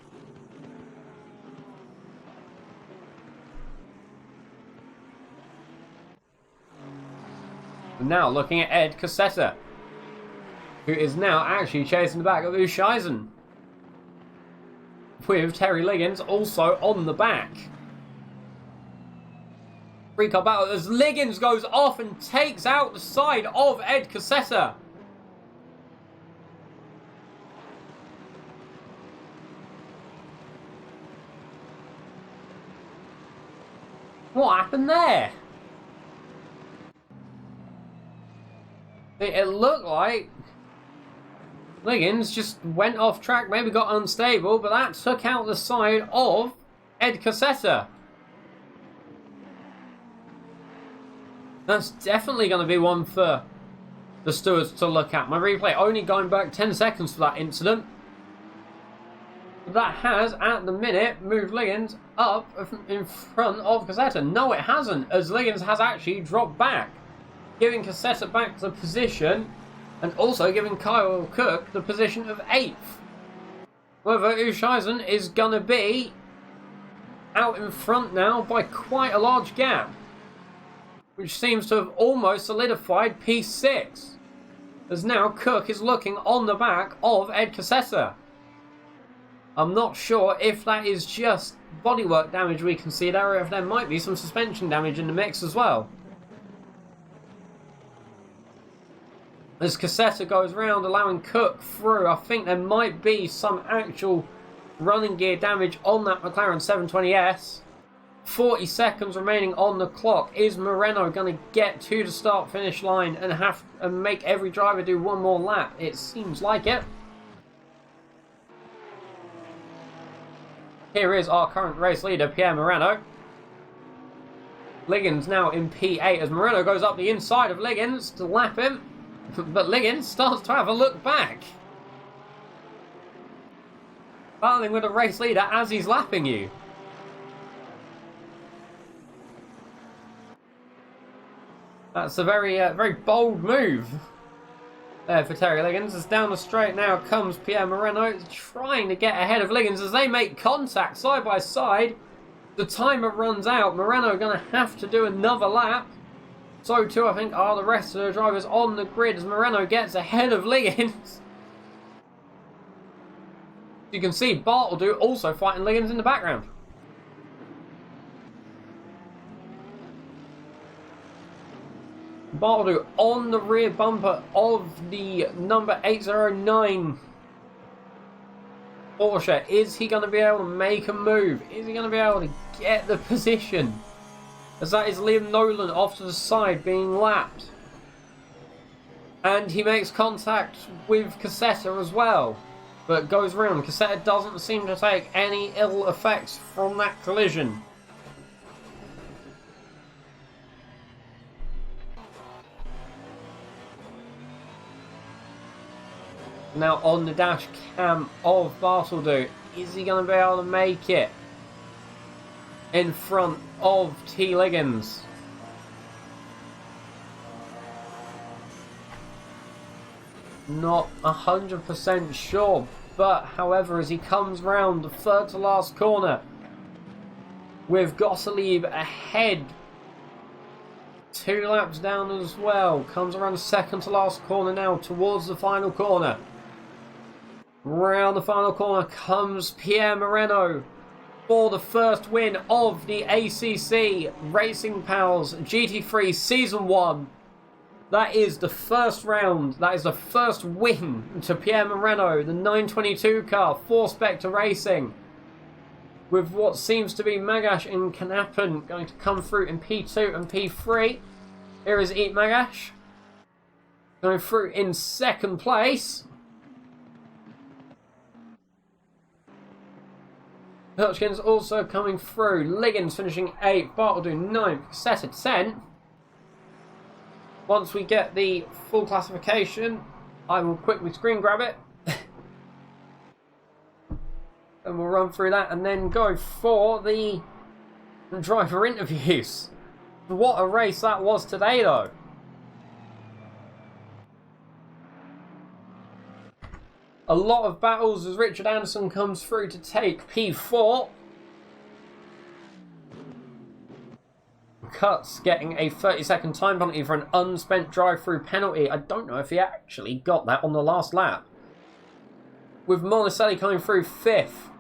Now looking at Ed Cassetta, who is now actually chasing the back of Scheisen, with Terry Liggins also on the back. Three-car battle as Liggins goes off and takes out the side of Ed Cassetta. What happened there? It looked like Liggins just went off track, maybe got unstable, but that took out the side of Ed Cassetta. That's definitely going to be one for the stewards to look at. My replay only going back 10 seconds for that incident. That has, at the minute, moved Liggins up in front of Assetto. No, it hasn't, as Liggins has actually dropped back, giving Assetto back the position and also giving Kyle Cook the position of 8th. However, Ushaizen is going to be out in front now by quite a large gap, which seems to have almost solidified P6, as now Cook is looking on the back of Ed Assetto. I'm not sure if that is just bodywork damage we can see there, or if there might be some suspension damage in the mix as well. As Assetto goes round, allowing Cook through, I think there might be some actual running gear damage on that McLaren 720S. 40 seconds remaining on the clock. Is Moreno going to get to the start-finish line and make every driver do one more lap? It seems like it. Here is our current race leader, Pierre Moreno. Liggins now in P8 as Moreno goes up the inside of Liggins to lap him. But Liggins starts to have a look back. Battling with a race leader as he's lapping you. That's a very bold move there for Terry Liggins. As down the straight now comes Pierre Moreno, trying to get ahead of Liggins as they make contact side by side. The timer runs out. Moreno going to have to do another lap. So too, I think, are the rest of the drivers on the grid as Moreno gets ahead of Liggins. You can see Bartledo also fighting Liggins in the background. Bartledo on the rear bumper of the number 809 Porsche. Is he going to be able to make a move? Is he going to be able to get the position? As that is Liam Nolan off to the side being lapped. And he makes contact with Assetto as well, but goes round. Assetto doesn't seem to take any ill effects from that collision. Now on the dash cam of Bartledo, is he going to be able to make it in front of T. Liggins? Not 100% sure, but however, as he comes round the third to last corner with Gottlieb ahead, 2 laps down as well, comes around the second to last corner now towards the final corner. Round the final corner comes Pierre Moreno for the first win of the ACC Racing Pals GT3 Season 1. That is the first round, that is the first win to Pierre Moreno, the 922 car for Spectre Racing. With what seems to be Magash and Knappen going to come through in P2 and P3. Here is Eat Magash going through in second place. Hutchins also coming through. Liggins finishing 8th. Bartledo 9th. Assetto 10th. Once we get the full classification, I will quickly screen grab it. And we'll run through that and then go for the driver interviews. What a race that was today, though. A lot of battles as Richard Anderson comes through to take P4. Cuts getting a 30-second time penalty for an unspent drive-through penalty. I don't know if he actually got that on the last lap. With Monicelli coming through 5th.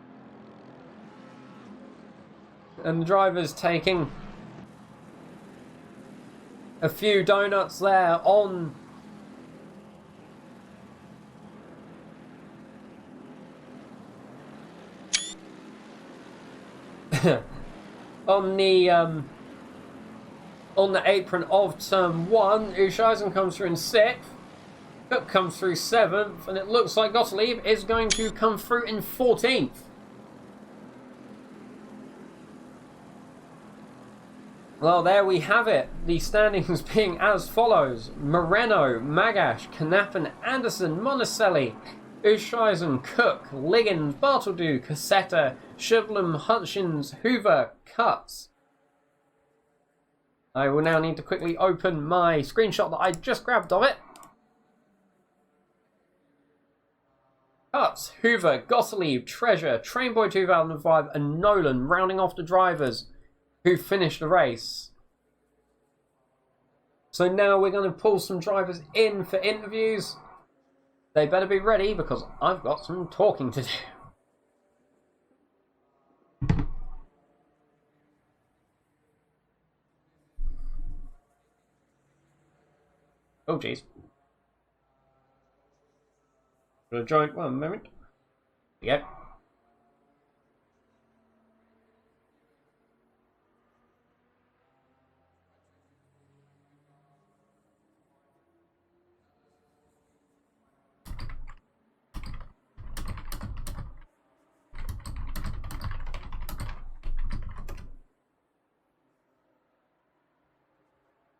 And the drivers taking a few donuts there on on the apron of turn 1. Ushaizen comes through in 6th. Cook comes through 7th, and it looks like Gottlieb is going to come through in 14th. Well, there we have it. The standings being as follows. Moreno, Magash, Knappen, Anderson, Monticelli, Ushreisen, Cook, Liggins, Bartledew, Cassetta, Shivlin, Hutchins, Hoover, Cuts. I will now need to quickly open my screenshot that I just grabbed of it. Cuts, Hoover, Gottlieb, Treasure, Trainboy 2005 and Nolan rounding off the drivers who finished the race. So now we're going to pull some drivers in for interviews. They better be ready because I've got some talking to do. Oh jeez. Gonna join 1 moment. There you go.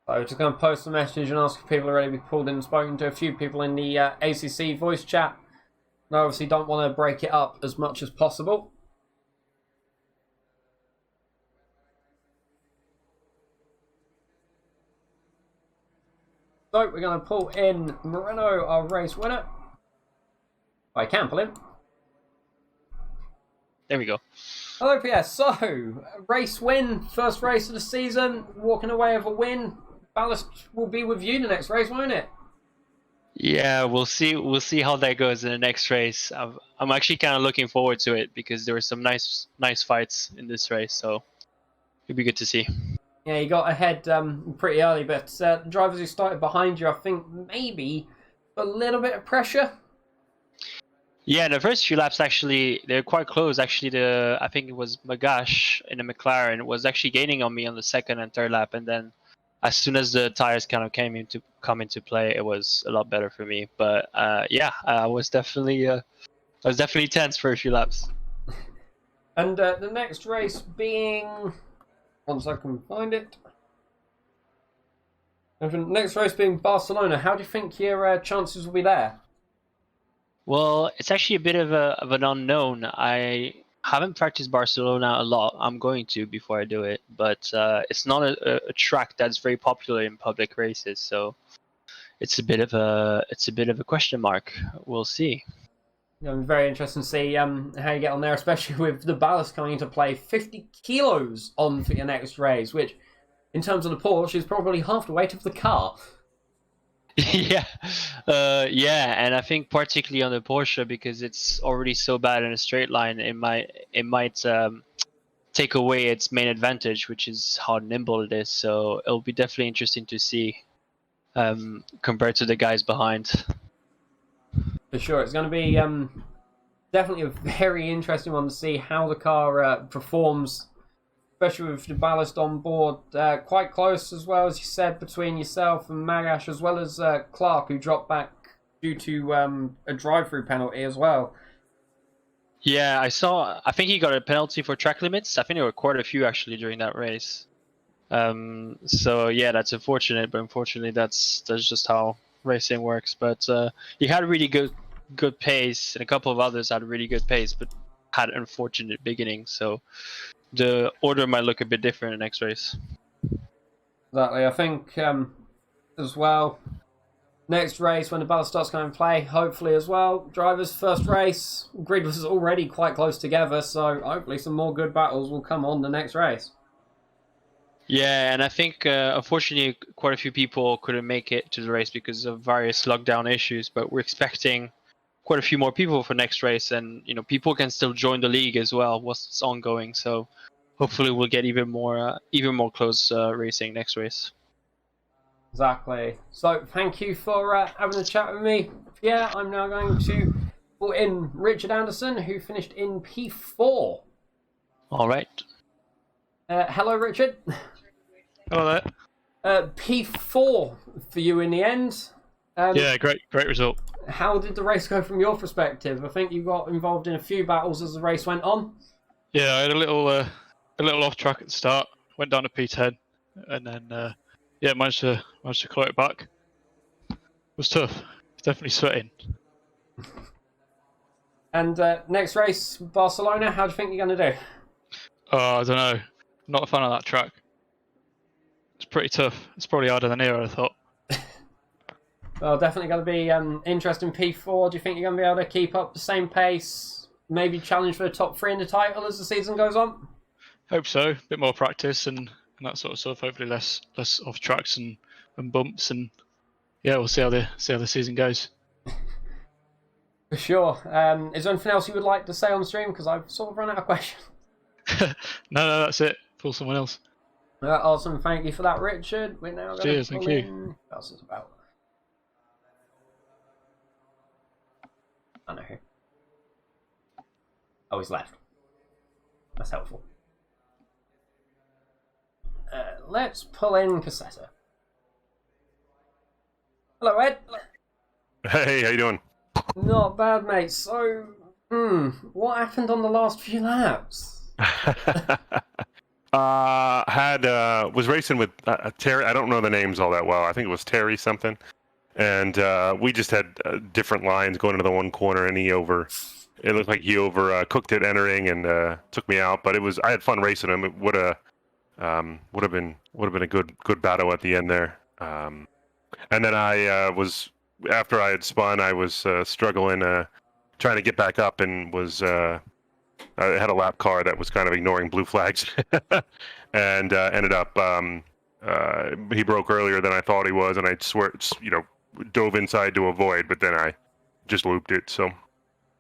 So just going to post a message and ask if people are ready to be pulled in and spoken to. A few people in the ACC voice chat. And I obviously don't want to break it up as much as possible. So we're going to pull in Moreno, our race winner. I can pull him. There we go. Hello, PS. So, race win, first race of the season, walking away with a win. Ballast will be with you the next race, won't it? Yeah, we'll see. We'll see how that goes in the next race. I'm actually kind of looking forward to it because there were some nice fights in this race, so it'll be good to see. Yeah, you got ahead pretty early, but the drivers who started behind you, I think maybe a little bit of pressure. Yeah, the first few laps actually they're quite close. Actually, I think it was Magash in the McLaren was actually gaining on me on the second and third lap, and then as soon as the tires kind of come into play, it was a lot better for me. But yeah, I was definitely tense for a few laps. And the next race being, once I can find it. And the next race being Barcelona. How do you think your chances will be there? Well, it's actually a bit of an unknown. I haven't practiced Barcelona a lot. I'm going to before I do it, but it's not a track that's very popular in public races, so it's a bit of a question mark. We'll see. I'm very interested to see how you get on there, especially with the ballast coming into play. 50 kilos on for your next race, which, in terms of the Porsche, is probably half the weight of the car. Yeah, and I think particularly on the Porsche because it's already so bad in a straight line, it might take away its main advantage, which is how nimble it is. So it'll be definitely interesting to see compared to the guys behind. For sure, it's going to be definitely a very interesting one to see how the car performs, especially with the ballast on board. Quite close as well, as you said, between yourself and Magash, as well as Clark, who dropped back due to a drive-through penalty as well. Yeah, I think he got a penalty for track limits. I think there were quite a few actually during that race. So yeah, that's unfortunate, but unfortunately that's just how racing works. But he had really good pace, and a couple of others had really good pace, but had unfortunate beginning. So the order might look a bit different in the next race. Exactly, I think as well. Next race, when the ballast starts going to play, hopefully as well. Drivers' first race, grid was already quite close together, so hopefully some more good battles will come on the next race. Yeah, and I think unfortunately quite a few people couldn't make it to the race because of various lockdown issues, but we're expecting quite a few more people for next race, and people can still join the league as well whilst it's ongoing. So hopefully we'll get even more close racing next race. Exactly. So thank you for having a chat with me. Yeah, I'm now going to put in Richard Anderson, who finished in P4. All right. Hello, Richard. Hello there. P4 for you in the end. Yeah, great result. How did the race go from your perspective? I think you got involved in a few battles as the race went on. Yeah, I had a little off track at the start. Went down to P10. and then yeah, managed to claw it back. It was tough. Definitely sweating. And next race, Barcelona. How do you think you're going to do? Oh, I don't know. I'm not a fan of that track. It's pretty tough. It's probably harder than here, I thought. Well, definitely going to be interesting P4. Do you think you're going to be able to keep up the same pace? Maybe challenge for the top 3 in the title as the season goes on? Hope so. A bit more practice and that sort of stuff. Hopefully less off tracks and bumps, and yeah, we'll see how the season goes. For sure. Is there anything else you would like to say on stream? Because I've sort of run out of questions. No, that's it. Pull someone else. Awesome. Thank you for that, Richard. We're now going Cheers, to pull thank you. in... What else is about? I know who. Oh, he's left. That's helpful. Let's pull in Assetto. Hello, Ed. Hey, how you doing? Not bad, mate. So, what happened on the last few laps? Was racing with Terry. I don't know the names all that well. I think it was Terry something, and we just had different lines going into the one corner, and it looked like he cooked it entering and took me out. But I had fun racing him. It would have been a good battle at the end there. And then after I had spun, I was struggling, trying to get back up, and I had a lap car that was kind of ignoring blue flags, and ended up he broke earlier than I thought he was, and I dove inside to avoid, but then I just looped it. So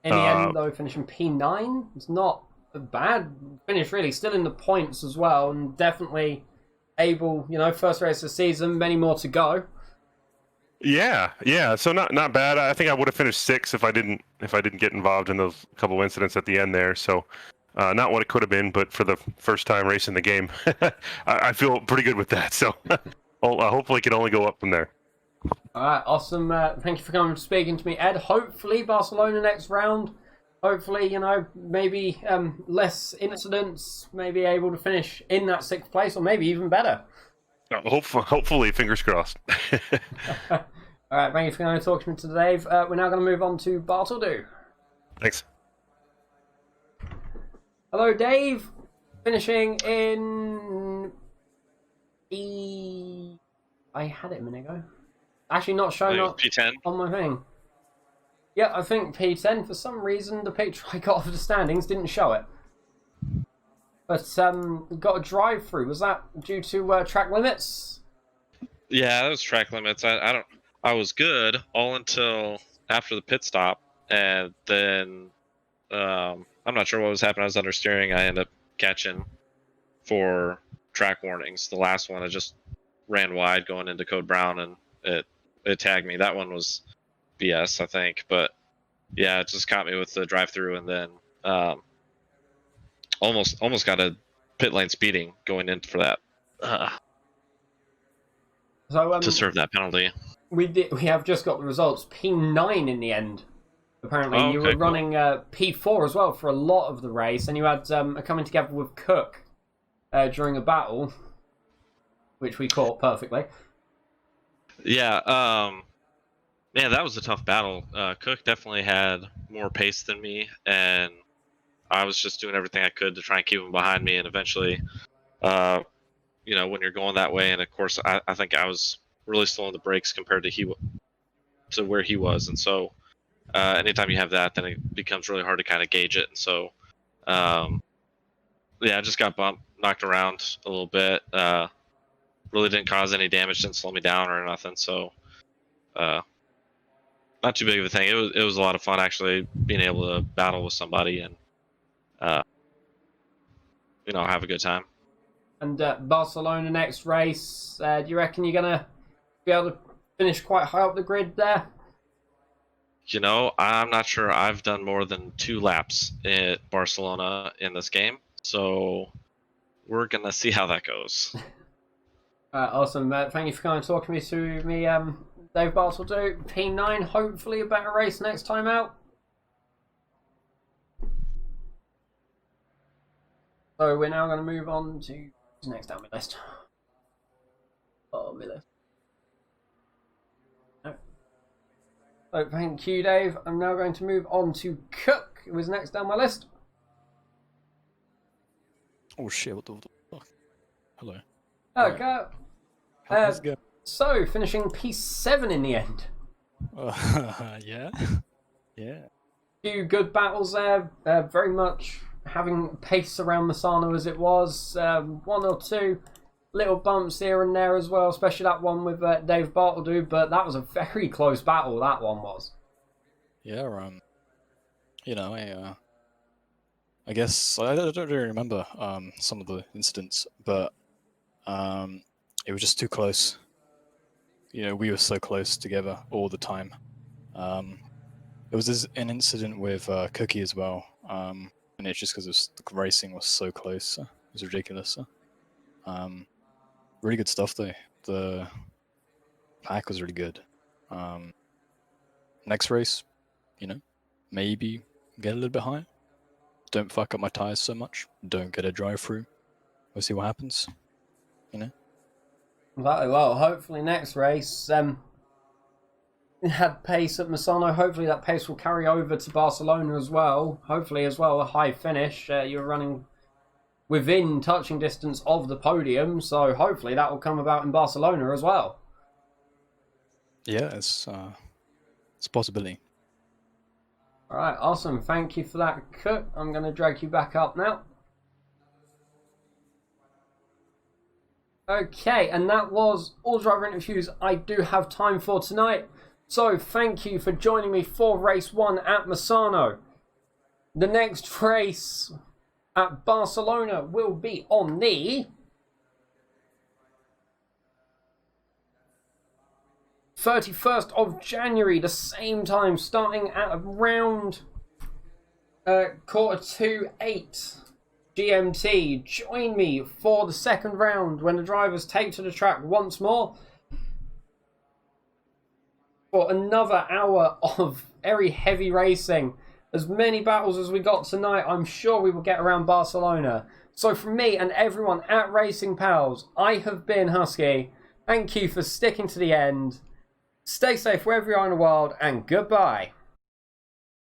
in the end, though, finishing P9, it's not a bad finish, really. Still in the points as well, and definitely able, first race of the season, many more to go. Yeah. So not bad. I think I would have finished 6th if I didn't get involved in those couple incidents at the end there. So not what it could have been, but for the first time racing the game, I feel pretty good with that. So hopefully it can only go up from there. All right, awesome. Thank you for coming and speaking to me, Ed. Hopefully Barcelona next round. Hopefully, maybe less incidents, maybe able to finish in that 6th place, or maybe even better. Hopefully, fingers crossed. All right, thank you for going to talk to me today. We're now going to move on to Bartoldo. Thanks. Hello, Dave. Finishing in I had it a minute ago. Actually, not showing up P10 on my thing. Yeah, I think P10. For some reason, the picture I got of the standings didn't show it. But got a drive-through. Was that due to track limits? Yeah, that was track limits. I was good all until after the pit stop, and then I'm not sure what was happening. I was understeering. I ended up catching for track warnings. The last one, I just ran wide going into Code Brown, and it tagged me. That one was BS, I think. But yeah, it just caught me with the drive-through, and then almost got a pit lane speeding going in for that to serve that penalty. We have just got the results. P9 in the end. Apparently, you were running P4 as well for a lot of the race, and you had a coming together with Cook during a battle, which we caught perfectly. Yeah, that was a tough battle. Cook definitely had more pace than me, and I was just doing everything I could to try and keep him behind me. And eventually, when you're going that way, and of course, I think I was really slow on the brakes compared to where he was, and so anytime you have that, then it becomes really hard to kind of gauge it. And so, I just got bumped, knocked around a little bit. Really didn't cause any damage, didn't slow me down or nothing. So, not too big of a thing. It was a lot of fun actually being able to battle with somebody and have a good time. And Barcelona next race, do you reckon you're gonna be able to finish quite high up the grid there? I'm not sure. I've done more than 2 laps at Barcelona in this game, so we're gonna see how that goes. Awesome. Thank you for coming and talking to me, Dave Bartoldo. P9, hopefully a better race next time out. So we're now going to move on to next down the list. be this. No. So thank you, Dave. I'm now going to move on to Cook, who is next down my list. Oh shit, what the fuck? Hello. Okay. How's it go? So, finishing P7 in the end. Yeah. Yeah. Few good battles there. Very much having pace around Misano as it was. One or two little bumps here and there as well, especially that one with Dave Bartledew, but that was a very close battle, that one was. Yeah, you know, I guess I don't really remember some of the incidents, but it was just too close. You know, we were so close together all the time. There was an incident with Cookie as well, and it's just because the racing was so close. It was ridiculous. Really good stuff though. The pack was really good. Next race, you know, maybe get a little bit higher. Don't fuck up my tires so much. Don't get a drive-through. We'll see what happens. You know. Well, hopefully next race had pace at Misano. Hopefully that pace will carry over to Barcelona as well. Hopefully as well a high finish. You're running within touching distance of the podium, so hopefully that will come about in Barcelona as well. Yeah, it's a possibility. All right, awesome. Thank you for that, Cook. I'm going to drag you back up now. Okay, and that was all the driver interviews I do have time for tonight. So thank you for joining me for race 1 at Misano. The next race at Barcelona will be on the 31st of January, the same time, starting at around 8:45 GMT. Join me for the second round when the drivers take to the track once more for another hour of very heavy racing. As many battles as we got tonight, I'm sure we will get around Barcelona. So from me and everyone at Racing Pals, I have been Husky. Thank you for sticking to the end. Stay safe wherever you are in the world, and goodbye.